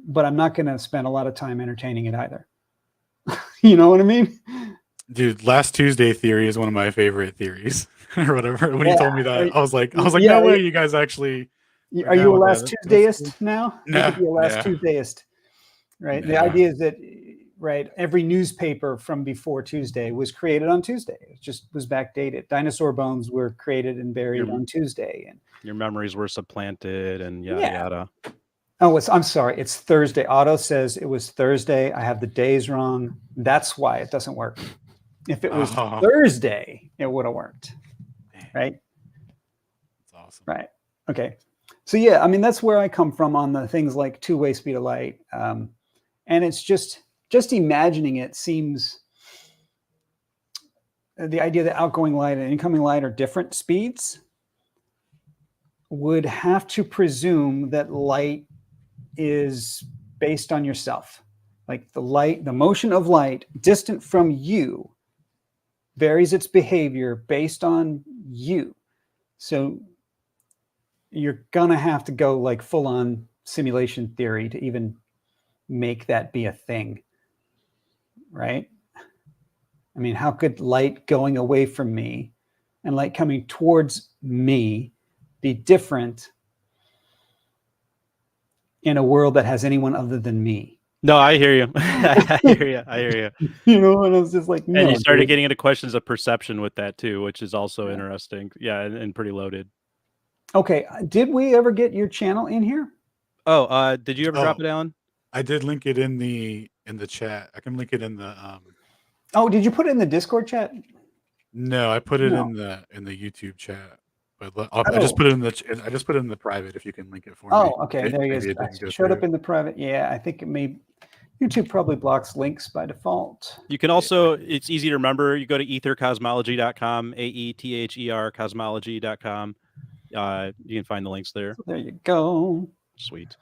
But I'm not going to spend a lot of time entertaining it either. You know what I mean? Dude, last Tuesday theory is one of my favorite theories or whatever. When you told me that, I was like, yeah, no way you guys actually. Are you a last That's Tuesdayist cool. now? No, You could be a last yeah. Tuesdayist, right? The Yeah. idea is that right? Every newspaper from before Tuesday was created on Tuesday. It just was backdated. Dinosaur bones were created and buried on Tuesday. And your memories were supplanted and yada, yada. Oh, I'm sorry. It's Thursday. Otto says it was Thursday. I have the days wrong. That's why it doesn't work. If it was Thursday, it would have worked. Right? That's awesome. Right. Okay. So yeah, I mean, that's where I come from on the things like two-way speed of light. And it's just imagining it seems the idea that outgoing light and incoming light are different speeds would have to presume that light is based on yourself. Like the motion of light distant from you varies its behavior based on you. So you're gonna have to go like full on simulation theory to even make that be a thing, right? I mean, how could light going away from me and light coming towards me be different in a world that has anyone other than me? No, I hear you. I hear you. You know, and I was just like, no. And you started getting into questions of perception with that too, which is also interesting. Yeah, and pretty loaded. Okay, did we ever get your channel in here? Oh, did you ever drop it, Alan? I did link it in the chat. I can link it in the Oh, did you put it in the Discord chat? No, I put it in the YouTube chat. But I just put it in the private. If you can link it for me. Oh, okay. There you go. It showed up in the private. Yeah, I think it may. YouTube probably blocks links by default. You can also, it's easy to remember. You go to ethercosmology.com, AETHER cosmology.com. You can find the links there. So there you go. Sweet.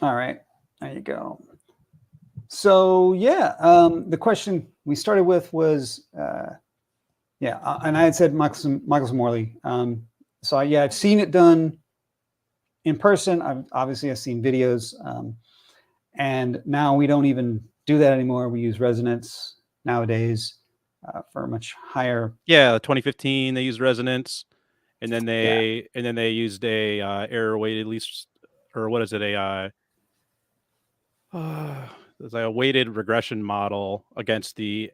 All right. There you go. So yeah, the question we started with was, and I had said Michael Morley. So yeah, I've seen it done in person. I've seen videos, and now we don't even do that anymore. We use resonance nowadays for a much higher. Yeah, 2015 they used resonance, and then they used a error weighted least, or what is it, it's like a weighted regression model against the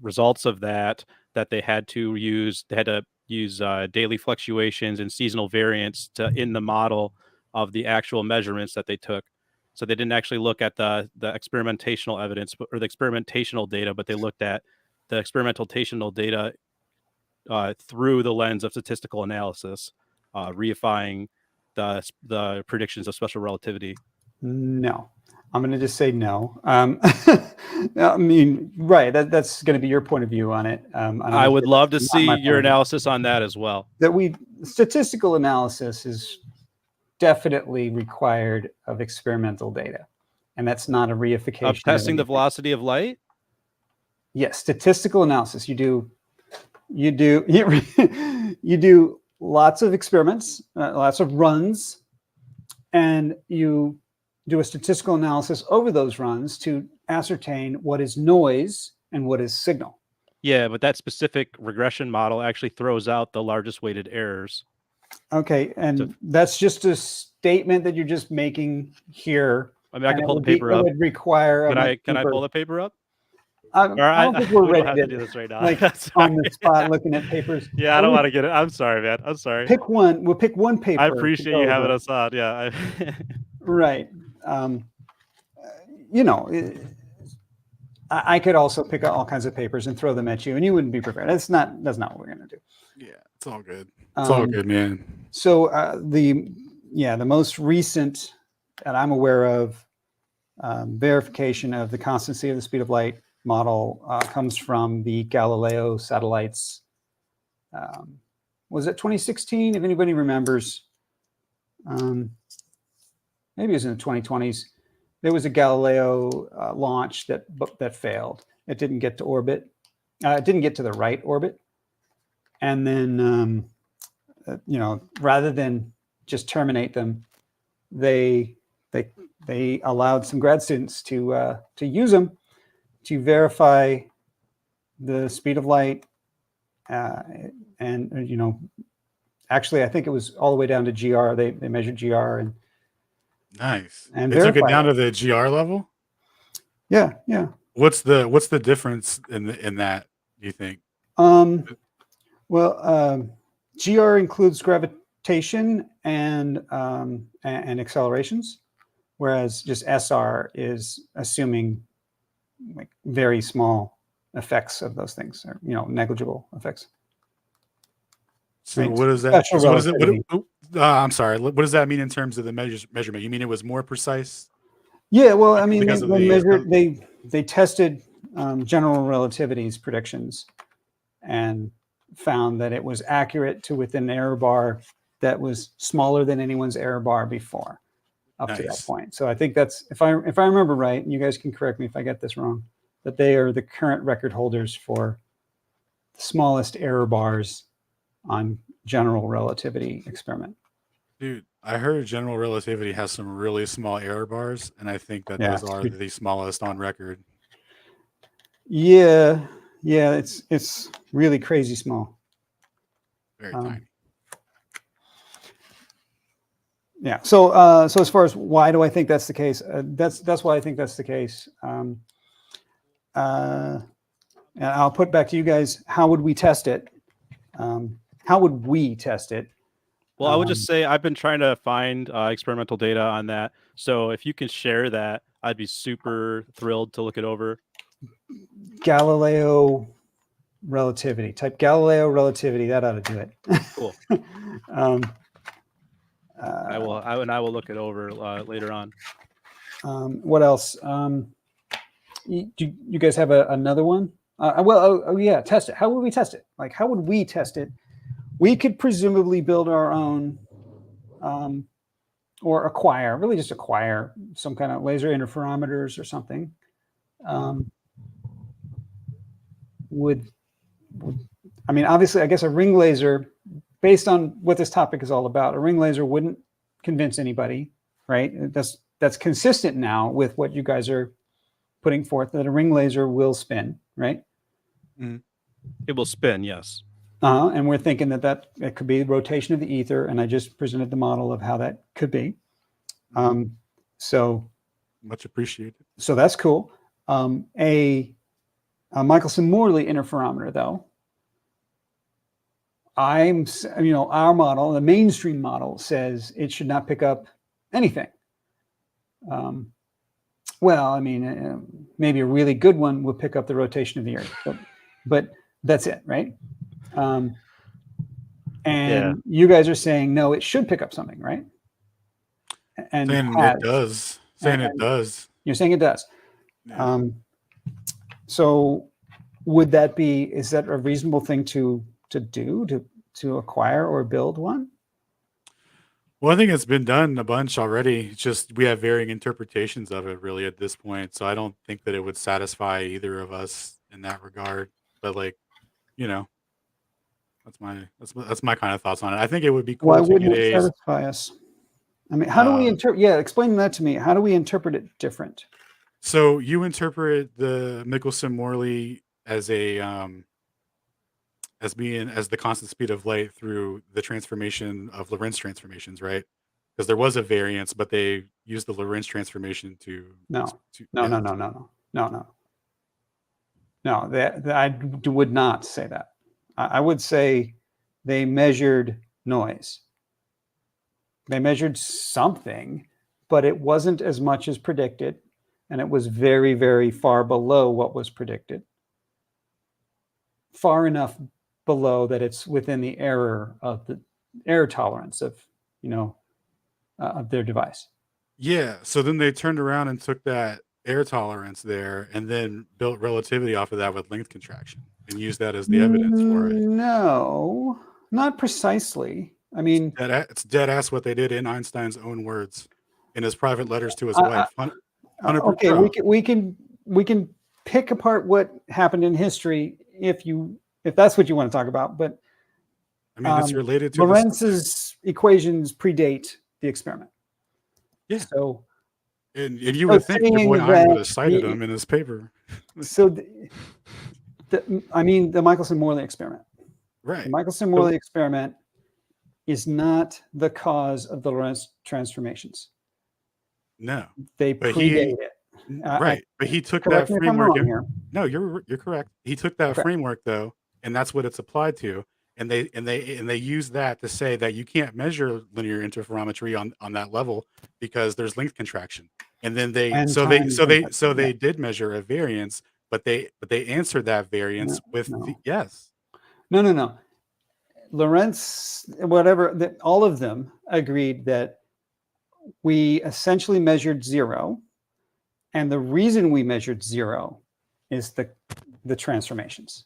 results of that they had to use. They had to use daily fluctuations and seasonal variance in the model of the actual measurements that they took. So they didn't actually look at the experimentational evidence or the experimentational data, but they looked at the experimentational data through the lens of statistical analysis, reifying the predictions of special relativity. No, I'm going to just say no. I mean, right. That's going to be your point of view on it. I would love to see your analysis on that as well. Statistical analysis is definitely required of experimental data, and that's not a reification of testing the velocity of light. Yes, statistical analysis. You do lots of experiments, lots of runs, and you do a statistical analysis over those runs to ascertain what is noise and what is signal. Yeah, but that specific regression model actually throws out the largest weighted errors. Okay, and that's just a statement that you're just making here. I mean, I can pull the paper up. It would require. Can I pull the paper up? I don't think we're ready to do this right now. Like on the spot, looking at papers. Yeah, I don't want to get it. I'm sorry, man. I'm sorry. Pick one. We'll pick one paper. I appreciate you having us on. Yeah. Right. I could also pick out all kinds of papers and throw them at you, and you wouldn't be prepared. That's not what we're gonna do. Yeah, it's all good. It's all good, man. So the most recent that I'm aware of verification of the constancy of the speed of light model comes from the Galileo satellites. Was it 2016? If anybody remembers, maybe it was in the 2020s. There was a Galileo launch that failed. It didn't get to orbit. It didn't get to the right orbit. And then, rather than just terminate them, they allowed some grad students to use them to verify the speed of light. Actually, I think it was all the way down to GR. They measured GR nice. And they took it down to the GR level. Yeah. What's the difference in that, do you think? Well, GR includes gravitation and accelerations, whereas just SR is assuming like very small effects of those things, or negligible effects. So Right. what does that? Special So what is it? relativity. I'm sorry. What does that mean in terms of the measurement? You mean it was more precise? Yeah, well, I mean, Because they, of they the measured, they tested general relativity's predictions and found that it was accurate to within an error bar that was smaller than anyone's error bar before, up to that Nice. point. So I think that's, if I remember right, and you guys can correct me if I get this wrong, that they are the current record holders for the smallest error bars on general relativity experiment. Dude, I heard general relativity has some really small error bars, and I think that Yeah. those are the smallest on record. Yeah, it's really crazy small. Very tiny. Yeah. So so as far as why do I think that's the case? That's why I think that's the case. And I'll put back to you guys. How would we test it? How would we test it? Well, I would just say I've been trying to find experimental data on that. So if you can share that, I'd be super thrilled to look it over. Galileo relativity. Type Galileo relativity. That ought to do it. Cool. I will look it over later on. What else? Do you guys have another one? Yeah, test it. How would we test it? Like, how would we test it? We could presumably build our own, or really just acquire some kind of laser interferometers or something. I mean, obviously, I guess a ring laser, based on what this topic is all about, a ring laser wouldn't convince anybody, right? That's consistent now with what you guys are putting forth, that a ring laser will spin, right? Mm. It will spin, yes. And we're thinking that it could be rotation of the ether, and I just presented the model of how that could be. So much appreciated. So that's cool. A Michelson-Morley interferometer, though, our model, the mainstream model, says it should not pick up anything. Well, I mean, maybe a really good one will pick up the rotation of the Earth, but that's it, right? And you guys are saying no, it should pick up something, right? And it does. It does. You're saying it does. Yeah. So is that a reasonable thing to do, to acquire or build one? Well, I think it's been done a bunch already. It's just we have varying interpretations of it really at this point. So I don't think that it would satisfy either of us in that regard. But that's my kind of thoughts on it. I think it would be cool. Why wouldn't it satisfy us? I mean, how do we interpret? Yeah, explain that to me. How do we interpret it different? So you interpret the Michelson-Morley as as the constant speed of light through the transformation of Lorentz transformations, right? Because there was a variance, but they used the Lorentz transformation to No. That I would not say that. I would say they measured noise. They measured something, but it wasn't as much as predicted, and it was very, very far below what was predicted. Far enough below that it's within the error tolerance of their device. Yeah. So then they turned around and took that error tolerance there and then built relativity off of that with length contraction and used that as the evidence for it. No, not precisely. I mean, it's dead ass what they did in Einstein's own words in his private letters to his wife. Okay, we can pick apart what happened in history if that's what you want to talk about. But I mean, it's related to Lorentz's equations predate the experiment. Yeah. So, and you would think your boy Wang would have cited him in his paper. So, I mean, the Michelson-Morley experiment. Right. The Michelson-Morley experiment is not the cause of the Lorentz transformations. No. They predate it. Right. But he took that correct me if I'm framework. wrong here. No, you're correct. He took that Okay. framework though, and that's what it's applied to. And they use that to say that you can't measure linear interferometry on that level because there's length contraction. And then they And so they time so they contraction, so yeah. they did measure a variance, but they answered that variance with No. yes. No. Lorentz, whatever, all of them agreed that we essentially measured zero. And the reason we measured zero is the transformations.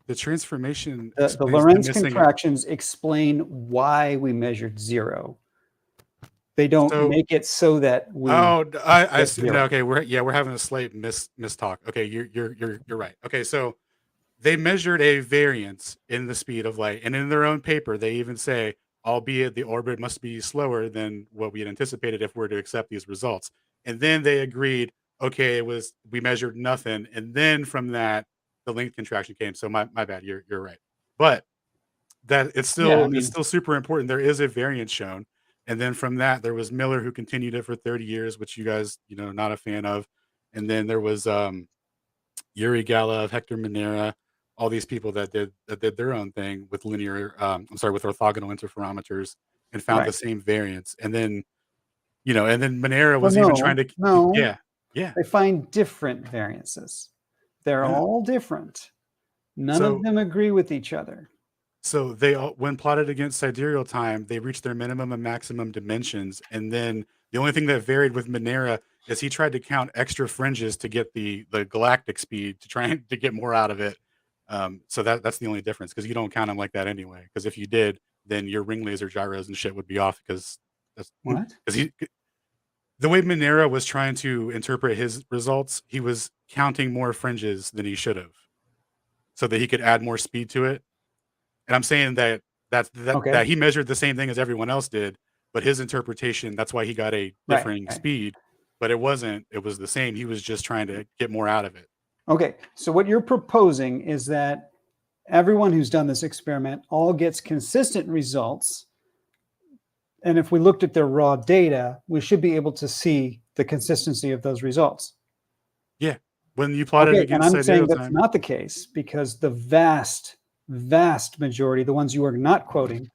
The transformation The explains Lorentz missing. contractions explain why we measured zero. They don't make it so that we. I get see. zero. No, okay, we're having a slight mistalk. Okay, you're right. Okay, so they measured a variance in the speed of light, and in their own paper, they even say, albeit the orbit must be slower than what we had anticipated if we're to accept these results. And then they agreed, okay, we measured nothing, and then from that, the length contraction came. So my bad, you're right. But that it's still super important. There is a variance shown. And then from that, there was Miller who continued it for 30 years, which you guys, not a fan of. And then there was Uri Galileo, Hector Manera, all these people that did their own thing with with orthogonal interferometers and found the same variance. And then, and then Manera was even trying to yeah. They find different variances. They're all different. None of them agree with each other. So they all, when plotted against sidereal time, they reached their minimum and maximum dimensions. And then the only thing that varied with Manera is he tried to count extra fringes to get the galactic speed to try to get more out of it. So that's the only difference, because you don't count them like that anyway. Because if you did, then your ring laser gyros and shit would be off, because that's because the way Manera was trying to interpret his results, he was counting more fringes than he should have, so that he could add more speed to it. And I'm saying that he measured the same thing as everyone else did, but his interpretation, that's why he got a differing speed, but it wasn't, it was the same. He was just trying to get more out of it. Okay. So what you're proposing is that everyone who's done this experiment all gets consistent results. And if we looked at their raw data, we should be able to see the consistency of those results. Yeah. When you plot it against and I'm saying that's time, not the case, because the vast majority, the ones you are not quoting,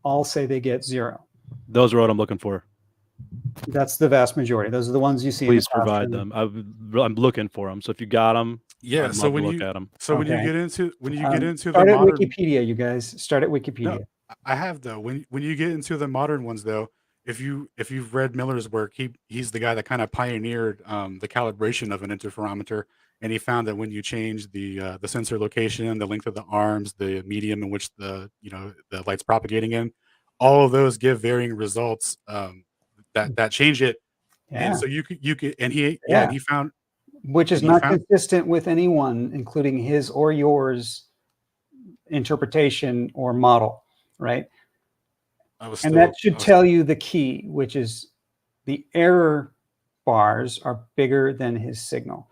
all say they get zero. Those are what I'm looking for. That's the vast majority. Those are the ones you see. Please provide them. I'm looking for them. So if you got them, yeah. So when you look at them. So when you get into start the at modern Wikipedia, you guys start at Wikipedia. No, I have though. When you get into the modern ones though, if you've read Miller's work, he's the guy that kind of pioneered the calibration of an interferometer, and he found that when you change the sensor location, the length of the arms, the medium in which the light's propagating in, all of those give varying results that change it. And so you could and he found, which is not consistent with anyone, including his or yours interpretation or model, right? And that should tell you the key, which is the error bars are bigger than his signal.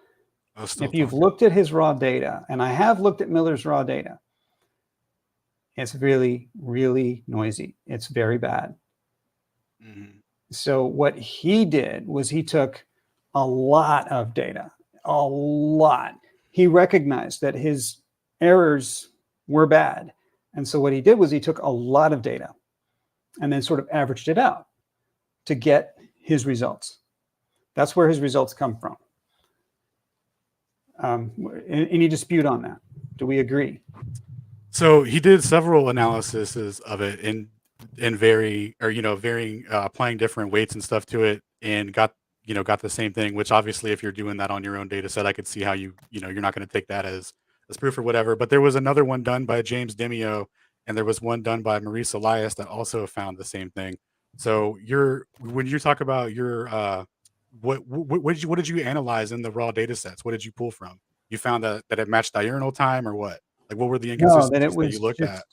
If you've looked at his raw data, and I have looked at Miller's raw data, it's really, really noisy. It's very bad. Mm-hmm. So what he did was he took a lot of data, a lot. He recognized that his errors were bad. And so what he did was he took a lot of data and then sort of averaged it out to get his results. That's where his results come from. Any dispute on that? Do we agree? So he did several analyses of it and varying, applying different weights and stuff to it, and got the same thing. Which obviously, if you're doing that on your own data set, I could see how you're not going to take that as proof or whatever. But there was another one done by James Demio, and there was one done by Maurice Elias that also found the same thing. So when you talk about your what did you analyze in the raw data sets? What did you pull from? You found that it matched diurnal time, or what? Like, what were the inconsistencies that you looked at?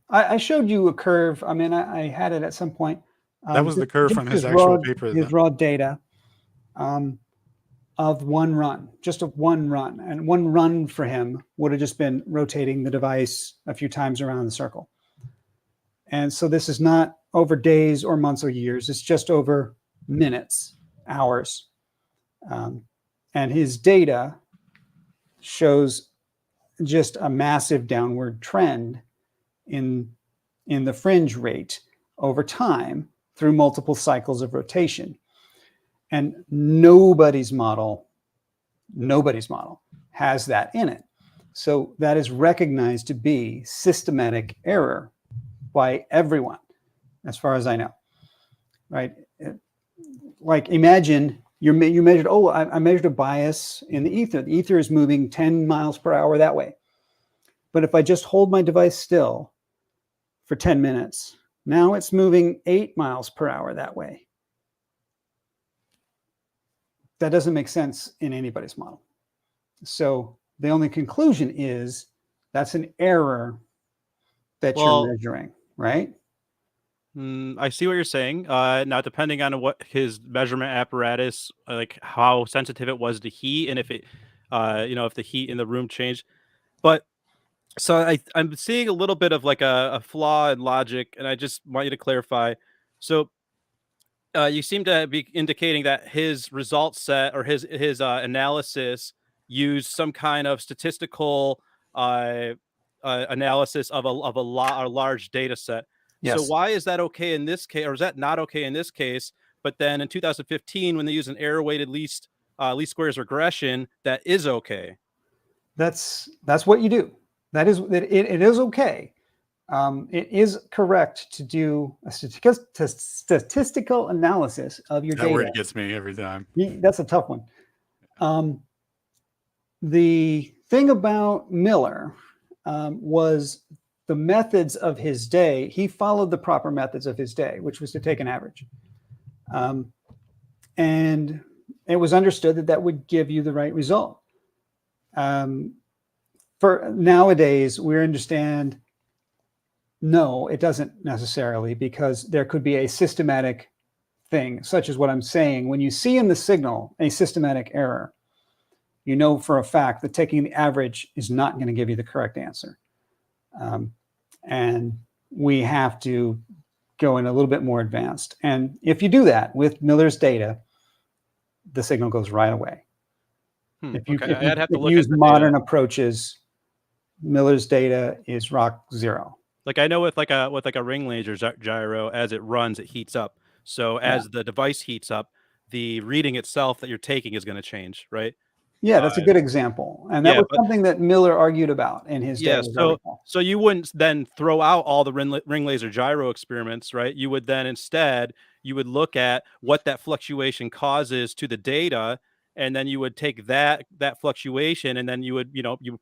I showed you a curve. I mean, I had it at some point. That was the curve from his actual paper. His raw data of one run, just of one run. And one run for him would have just been rotating the device a few times around the circle. And so this is not over days or months or years. It's just over minutes, hours. And his data shows just a massive downward trend in the fringe rate over time through multiple cycles of rotation. And nobody's model has that in it. So that is recognized to be systematic error by everyone, as far as I know, right? Like imagine you measured, I measured a bias in the ether. The ether is moving 10 miles per hour that way. But if I just hold my device still for 10 minutes, now it's moving 8 miles per hour that way. That doesn't make sense in anybody's model. So the only conclusion is that's an error that you're measuring, right? I see what you're saying. Now, depending on what his measurement apparatus, like how sensitive it was to heat, and if it, if the heat in the room changed. But so I'm seeing a little bit of like a flaw in logic, and I just want you to clarify. So you seem to be indicating that his result set or his analysis used some kind of statistical analysis of a large data set. Yes. So why is that okay in this case, or is that not okay in this case? But then in 2015, when they use an error-weighted least squares regression, that is okay. That's what you do. It is okay. It is correct to do a statistical analysis of your data. That word gets me every time. That's a tough one. The thing about Miller was the methods of his day. He followed the proper methods of his day, which was to take an average. And it was understood that that would give you the right result. For nowadays, we understand, no, it doesn't necessarily, because there could be a systematic thing, such as what I'm saying. When you see in the signal a systematic error, you know for a fact that taking the average is not going to give you the correct answer. And we have to go in a little bit more advanced. And if you do that with Miller's data, the signal goes right away. If you use modern approaches, Miller's data is rock zero. Like I know with like a ring laser gyro, as it runs, it heats up. So as the device heats up, the reading itself that you're taking is going to change, right? Yeah, that's a good example. And that was something that Miller argued about in his data. So you wouldn't then throw out all the ring laser gyro experiments, right? You would then instead, you would look at what that fluctuation causes to the data, and then you would take that fluctuation, and then you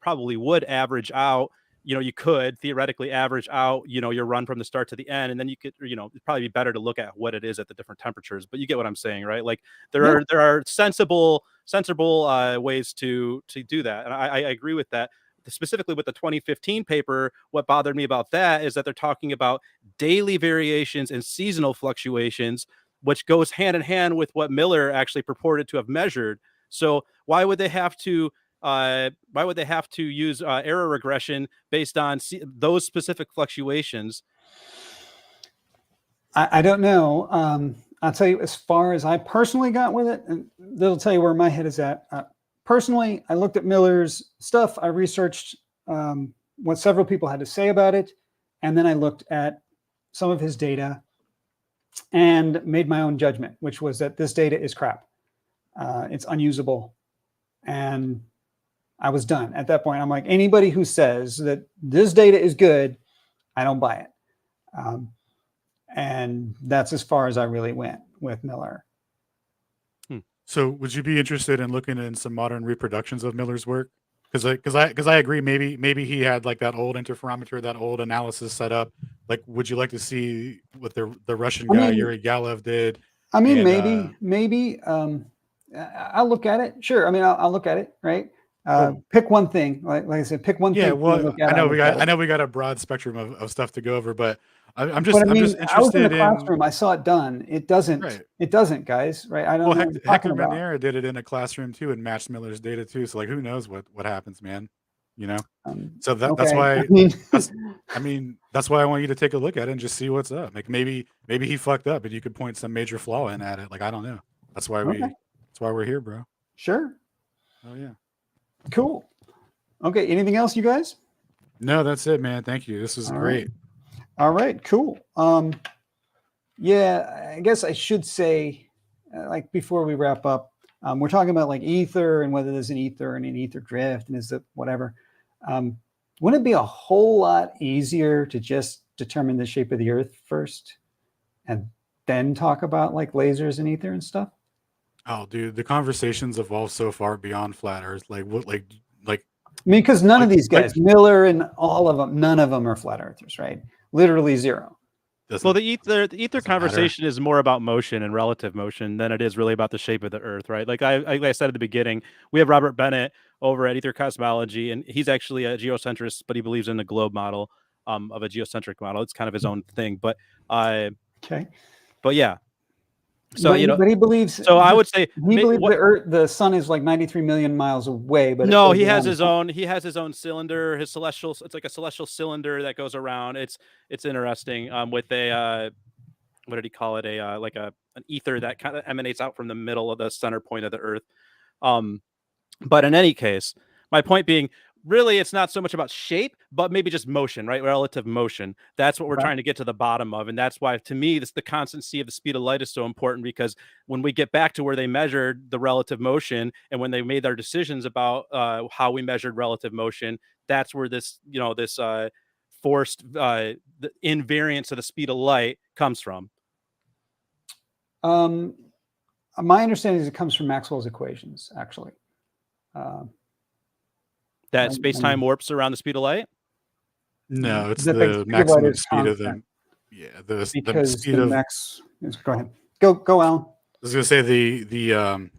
probably would average out, you could theoretically average out, your run from the start to the end, and then you could, it'd probably be better to look at what it is at the different temperatures. But you get what I'm saying, right? Like there are sensible ways to do that, and I agree with that. Specifically with the 2015 paper, what bothered me about that is that they're talking about daily variations and seasonal fluctuations, which goes hand in hand with what Miller actually purported to have measured. So why would they have to use error regression based on those specific fluctuations? I don't know. I'll tell you, as far as I personally got with it, and that'll tell you where my head is at. Personally, I looked at Miller's stuff. I researched what several people had to say about it. And then I looked at some of his data and made my own judgment, which was that this data is crap. It's unusable. And I was done. At that point, I'm like, anybody who says that this data is good, I don't buy it. And that's as far as I really went with Miller. So would you be interested in looking in some modern reproductions of Miller's work? Because I agree, maybe he had like that old interferometer, that old analysis set up. Like, would you like to see what the Russian guy Yuri Galev did? I mean, maybe I'll look at it. Sure. I mean, I'll look at it. Right. Pick one thing. Like I said, pick one thing. Yeah. Well, I know we got a broad spectrum of stuff to go over, but I'm just interested. I was in the classroom. I saw it done. It doesn't. Right. It doesn't, guys. Right? I don't know. Hector Manera did it in a classroom too, and matched Miller's data too. So like, who knows what happens, man? So that's why. That's why I want you to take a look at it and just see what's up. Like maybe he fucked up, and you could point some major flaw in at it. Like I don't know. That's why we're here, bro. Sure. Oh yeah. Cool. Okay. Anything else, you guys? No, that's it, man. Thank you. This was great. All right. Cool. Yeah, I guess I should say, like before we wrap up, we're talking about like ether and whether there's an ether and an ether drift and is it whatever. Wouldn't it be a whole lot easier to just determine the shape of the Earth first and then talk about like lasers and ether and stuff? Oh, dude, the conversations evolved so far beyond flat Earth. Like what? Like I mean, because none of like these guys, Miller and all of them, none of them are flat earthers, right? Literally zero. Well, the ether doesn't conversation is more about motion and relative motion than it is really about the shape of the Earth, right? Like I said at the beginning, we have Robert Bennett over at Ether Cosmology, and he's actually a geocentrist, but he believes in the globe model of a geocentric model. It's kind of his own thing, but Okay. but yeah. So but he believes. So I would say he believes the sun is like 93 million miles away. But no, he has his own. He has his own cylinder. His celestial. It's like a celestial cylinder that goes around. It's interesting. With a what did he call it? Like an ether that kind of emanates out from the middle of the center point of the Earth. But in any case, my point being, really, it's not so much about shape, but maybe just motion, right? Relative motion. That's what we're trying to get to the bottom of. And that's why, to me, the constancy of the speed of light is so important, because when we get back to where they measured the relative motion and when they made their decisions about how we measured relative motion, that's where this, this forced the invariance of the speed of light comes from. My understanding is it comes from Maxwell's equations, actually. That space-time warps around the speed of light? No, it's the maximum speed of them. Yeah, the speed of max. Go ahead. Go, Alan. I was going to say the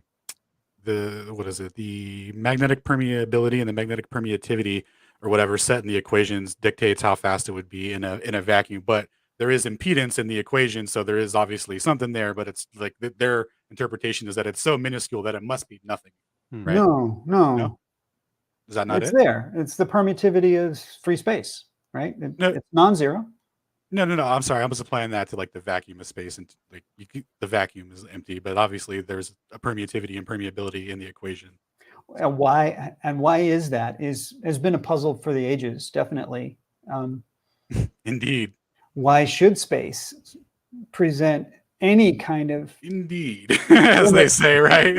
what is it? The magnetic permeability and the magnetic permeativity or whatever set in the equations dictates how fast it would be in a vacuum. But there is impedance in the equation, so there is obviously something there. But it's like their interpretation is that it's so minuscule that it must be nothing. Right? No. Is that not it's there. It's the permittivity of free space, right? It's non-zero. No. I'm sorry. I was applying that to like the vacuum of space, and like the vacuum is empty, but obviously there's a permeativity and permeability in the equation. And why is that? Has been a puzzle for the ages, definitely. Indeed. Why should space present any kind of as they say, right?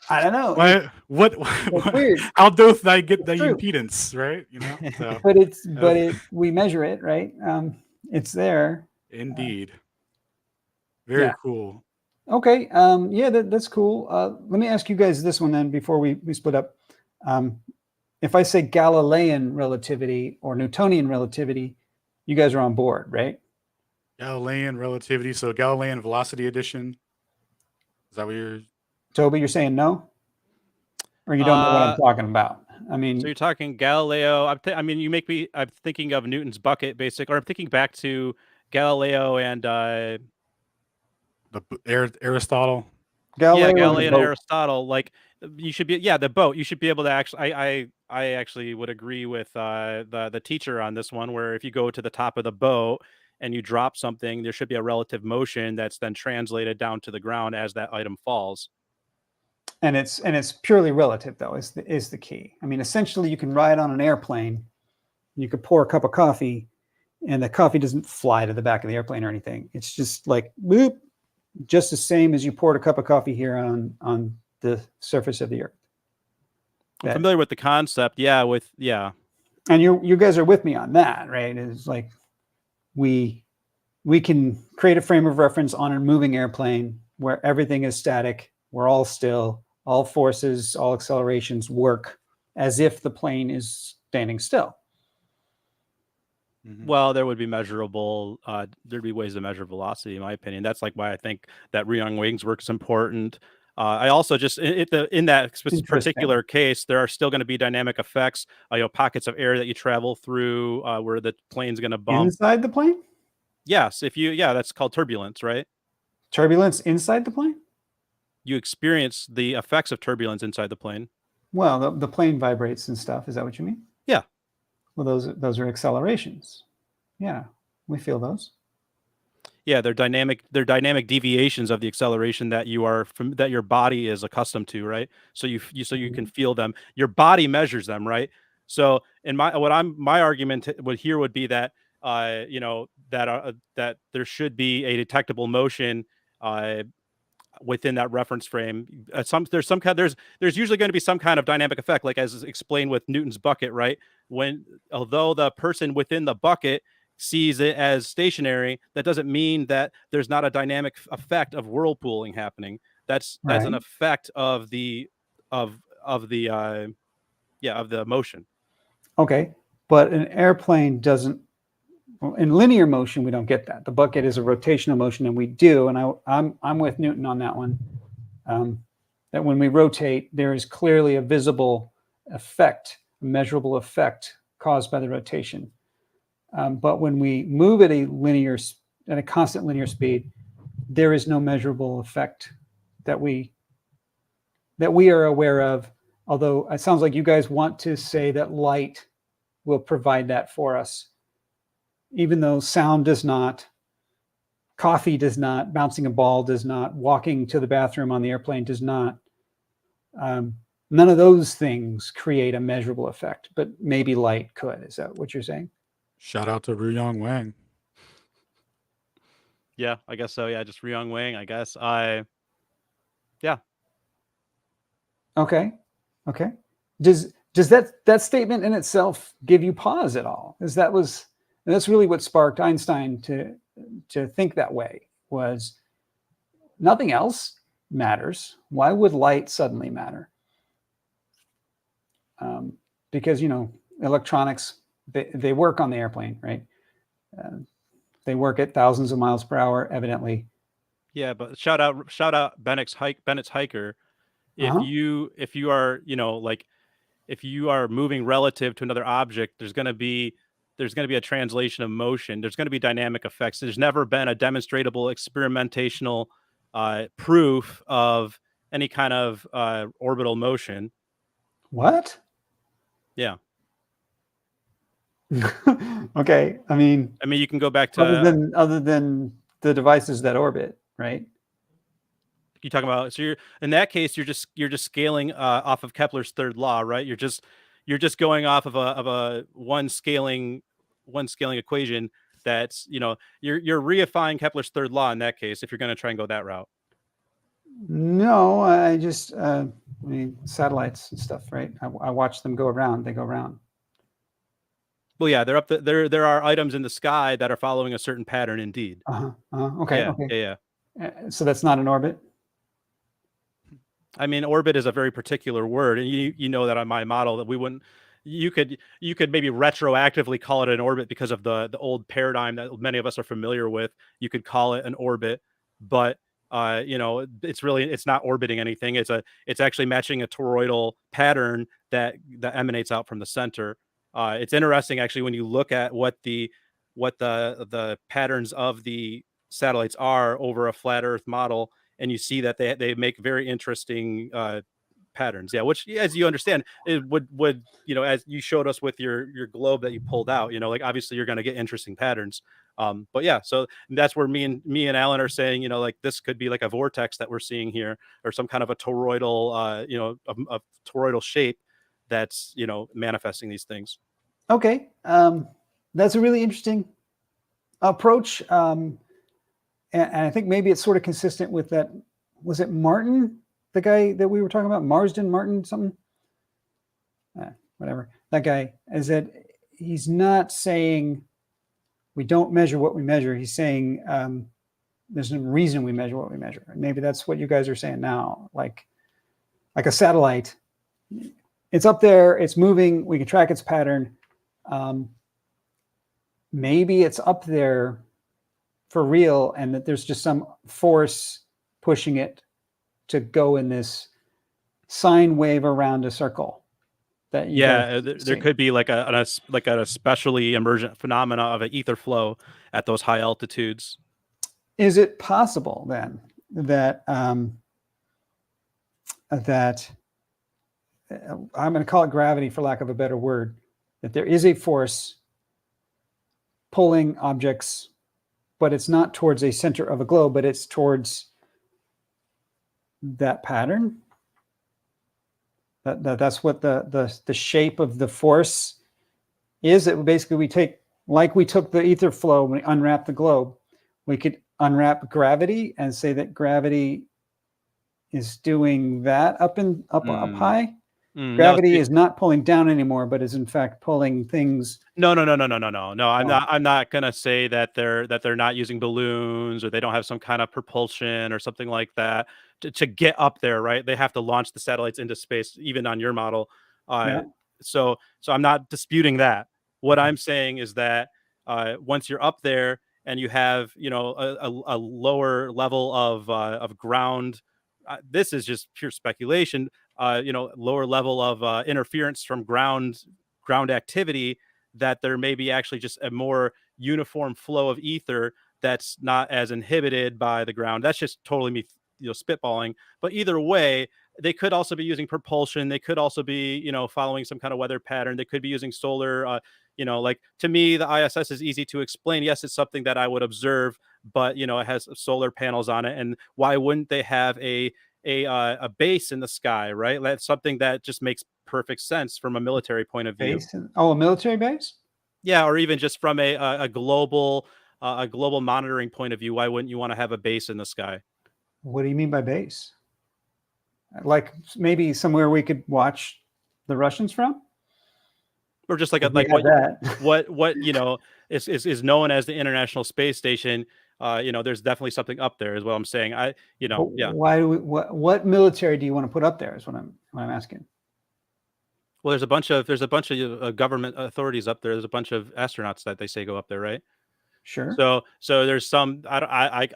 I don't know. What weird. How doth I get the impedance, right? So. but we measure it, right? It's there. Indeed. Very cool. Okay. That's cool. Let me ask you guys this one then before we split up. If I say Galilean relativity or Newtonian relativity, you guys are on board, right? Galilean relativity. So Galilean velocity addition. Is that what you're... Toby, you're saying no? Or you don't know what I'm talking about? I mean... So you're talking Galileo. I'm thinking of Newton's bucket, basically. Or I'm thinking back to Galileo and... Aristotle? Galileo and Aristotle. Like, you should be... Yeah, the boat. You should be able to actually... I actually would agree with the teacher on this one, where if you go to the top of the boat and you drop something, there should be a relative motion that's then translated down to the ground as that item falls. And it's purely relative, though, is the key. I mean, essentially, you can ride on an airplane, you could pour a cup of coffee, and the coffee doesn't fly to the back of the airplane or anything. It's just like, boop, just the same as you poured a cup of coffee here on the surface of the Earth. I'm familiar with the concept, And you guys are with me on that, right? It's like we can create a frame of reference on a moving airplane where everything is static, we're all still, all forces, all accelerations work as if the plane is standing still. Mm-hmm. Well, there would be measurable, there'd be ways to measure velocity, in my opinion. That's like why I think that Ryoung-Wang's work is important. I also just in that particular case, there are still going to be dynamic effects, pockets of air that you travel through where the plane's going to bump inside the plane. Yes, that's called turbulence, right? Turbulence inside the plane. You experience the effects of turbulence inside the plane. Well, the plane vibrates and stuff. Is that what you mean? Yeah. Well, those are accelerations. Yeah, we feel those. Yeah, they're dynamic. They're dynamic deviations of the acceleration that that your body is accustomed to, right? So you can feel them. Your body measures them, right? So in my argument would be that that there should be a detectable motion uh, within that reference frame. There's usually going to be some kind of dynamic effect, like as explained with Newton's bucket, right? When although the person within the bucket sees it as stationary, that doesn't mean that there's not a dynamic effect of whirlpooling happening. That's an Right. effect of the of the of the motion. Okay, but an airplane doesn't. Well, in linear motion, we don't get that. The bucket is a rotational motion, and we do. And I'm with Newton on that one. That when we rotate, there is clearly a visible effect, a measurable effect caused by the rotation. But when we move at a constant linear speed, there is no measurable effect that we are aware of. Although it sounds like you guys want to say that light will provide that for us, even though sound does not, coffee does not, bouncing a ball does not, walking to the bathroom on the airplane does not. None of those things create a measurable effect, but maybe light could. Is that what you're saying? Shout out to Wang. Yeah, I guess so. Yeah, just Wang, I guess. Yeah. Okay. Okay. Does that statement in itself give you pause at all? That's really what sparked Einstein to think that way, was nothing else matters. Why would light suddenly matter? Because electronics, they work on the airplane, right? They work at thousands of miles per hour, evidently. Yeah, but shout out Bennett's hiker. If you are if you are moving relative to another object, there's going to be a translation of motion. There's going to be dynamic effects. There's never been a demonstrable experimentational proof of any kind of orbital motion. What? Yeah. Okay. I mean, you can go back to other than the devices that orbit, right? You talking about, so you're in that case you're just scaling off of Kepler's third law, right? You're just going off of a one scaling equation that's you're reifying Kepler's third law in that case if you're going to try and go that route. No, I just satellites and stuff, right? I watch them go around. They go around. Well, yeah, they're up there are items in the sky that are following a certain pattern indeed. Okay. Yeah, okay. Yeah. So that's not an orbit? I mean, orbit is a very particular word, and you know that on my model that we wouldn't. You could maybe retroactively call it an orbit because of the old paradigm that many of us are familiar with. You could call it an orbit, but it's not orbiting anything. It's actually matching a toroidal pattern that emanates out from the center. It's interesting actually when you look at what the patterns of the satellites are over a flat Earth model. And you see that they make very interesting patterns. Yeah, which, as you understand, it would as you showed us with your globe that you pulled out, like obviously you're going to get interesting patterns. But yeah, so that's where me and Alan are saying, like this could be like a vortex that we're seeing here, or some kind of a toroidal, a toroidal shape that's manifesting these things. Okay, that's a really interesting approach. And I think maybe it's sort of consistent with that. Was it Martin, the guy that we were talking about? Marsden Martin, something? Whatever. That guy, is that he's not saying we don't measure what we measure. He's saying there's no reason we measure what we measure. And maybe that's what you guys are saying now. Like a satellite, it's up there, it's moving, we can track its pattern. Maybe it's up there for real, and that there's just some force pushing it to go in this sine wave around a circle. There could be like a especially emergent phenomena of an ether flow at those high altitudes. Is it possible then that that I'm going to call it gravity for lack of a better word, that there is a force pulling objects but it's not towards a center of a globe, but it's towards that pattern. That's what the shape of the force is. That basically we take, like we took the ether flow when we unwrapped the globe, we could unwrap gravity and say that gravity is doing that up high. Gravity is not pulling down anymore, but is in fact pulling things. No. I'm not gonna say that they're not using balloons or they don't have some kind of propulsion or something like that to get up there, right? They have to launch the satellites into space, even on your model. So I'm not disputing that. What I'm saying is that once you're up there and you have, you know, a lower level of ground, this is just pure speculation. You know, lower level of interference from ground activity, that there may be actually just a more uniform flow of ether that's not as inhibited by the ground. That's just totally me, you know, spitballing. But either way, they could also be using propulsion. They could also be, you know, following some kind of weather pattern. They could be using solar. You know, like, to me, the ISS is easy to explain. Yes, it's something that I would observe, but, you know, it has solar panels on it. And why wouldn't they have a base in the sky, right? That's something that just makes perfect sense from a military point of view. A military base? Yeah, or even just from a global monitoring point of view. Why wouldn't you want to have a base in the sky? What do you mean by base? Like maybe somewhere we could watch the Russians from? Or just like what you know is known as the International Space Station. You know, there's definitely something up there, is what I'm saying. Why do we? What military do you want to put up there? Is what I'm asking. Well, there's a bunch of government authorities up there. There's a bunch of astronauts that they say go up there, right? Sure. So there's some. I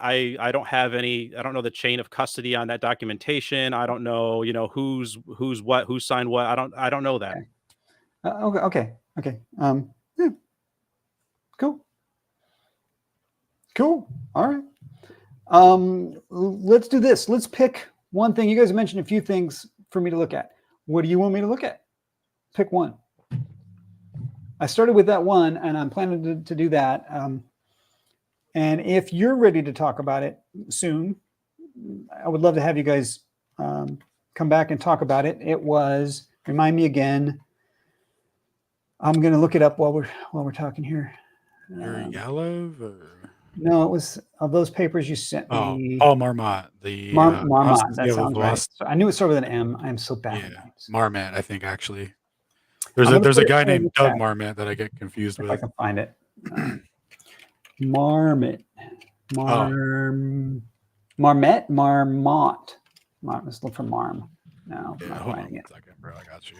don't have any. I don't know the chain of custody on that documentation. I don't know. You know, who's what, who signed what. I don't know that. Okay. Yeah. Cool. All right. Let's do this. Let's pick one thing. You guys mentioned a few things for me to look at. What do you want me to look at? Pick one. I started with that one, and I'm planning to do that. And if you're ready to talk about it soon, I would love to have you guys come back and talk about it. It was, remind me again. I'm going to look it up while we're talking here. Yellow or? No, it was of those papers you sent me. Oh, Marmet. Marmet. That sounds right. So I knew it started with an M. I am so bad at names. Marmet, I think, actually. There's a guy named Doug Marmet that I get confused with. If I can find it. Marmet. Marmot. Let's look for Marm. No, I'm not finding it. Second, bro. I got you.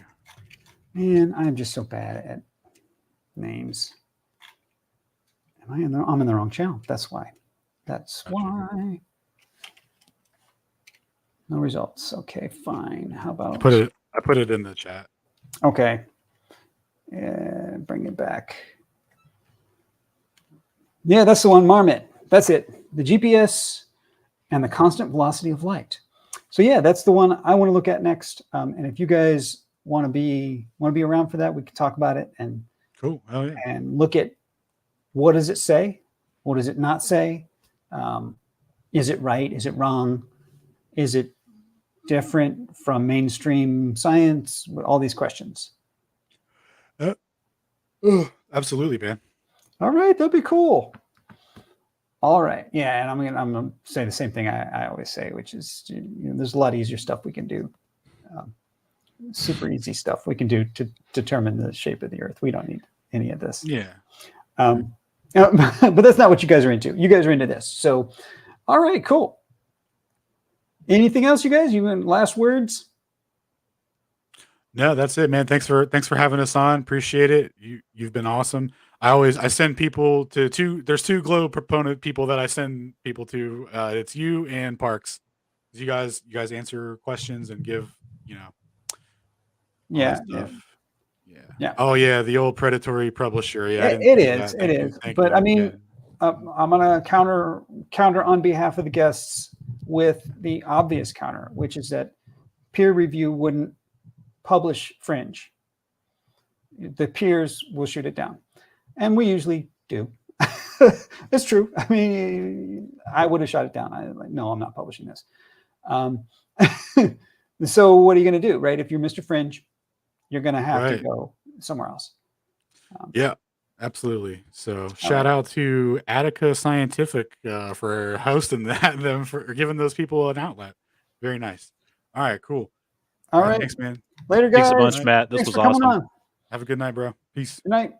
Man, I'm just so bad at names. I'm in the wrong channel. That's why. Why. No results. Okay, fine. How about I put it in the chat. Okay. Bring it back. Yeah, that's the one, Marmet. That's it. The GPS and the constant velocity of light. So yeah, that's the one I want to look at next. And if you guys want to be around for that, we can talk about it and cool. Oh, yeah. And look at what does it say? What does it not say? Is it right? Is it wrong? Is it different from mainstream science? All these questions. Absolutely, man. All right, that'd be cool. All right, yeah, and I'm gonna say the same thing I always say, which is, you know, there's a lot easier stuff we can do. Super easy stuff we can do to determine the shape of the Earth. We don't need any of this. Yeah. But that's not what you guys are into. You guys are into this. So, all right, cool. Anything else, you guys? You want last words? No, that's it, man. Thanks for having us on. Appreciate it. You've been awesome. I send people to there's two globe proponent people that I send people to. It's you and Parks. You guys answer questions and give, you know. Yeah. Oh yeah, the old predatory publisher. Yeah, it is. But I mean, I'm gonna counter on behalf of the guests with the obvious counter, which is that peer review wouldn't publish fringe. The peers will shoot it down, and we usually do. It's true. I mean, I would have shut it down. No, I'm not publishing this. So what are you going to do, right? If you're Mr. Fringe, you're going to have to go somewhere else. Yeah, absolutely. So shout out to Attica Scientific for hosting them for giving those people an outlet. Very nice. All right, cool. All right. Thanks, man. Later, guys. Thanks a bunch, Matt. This Thanks was for coming awesome. on. Have a good night, bro. Peace. Good night.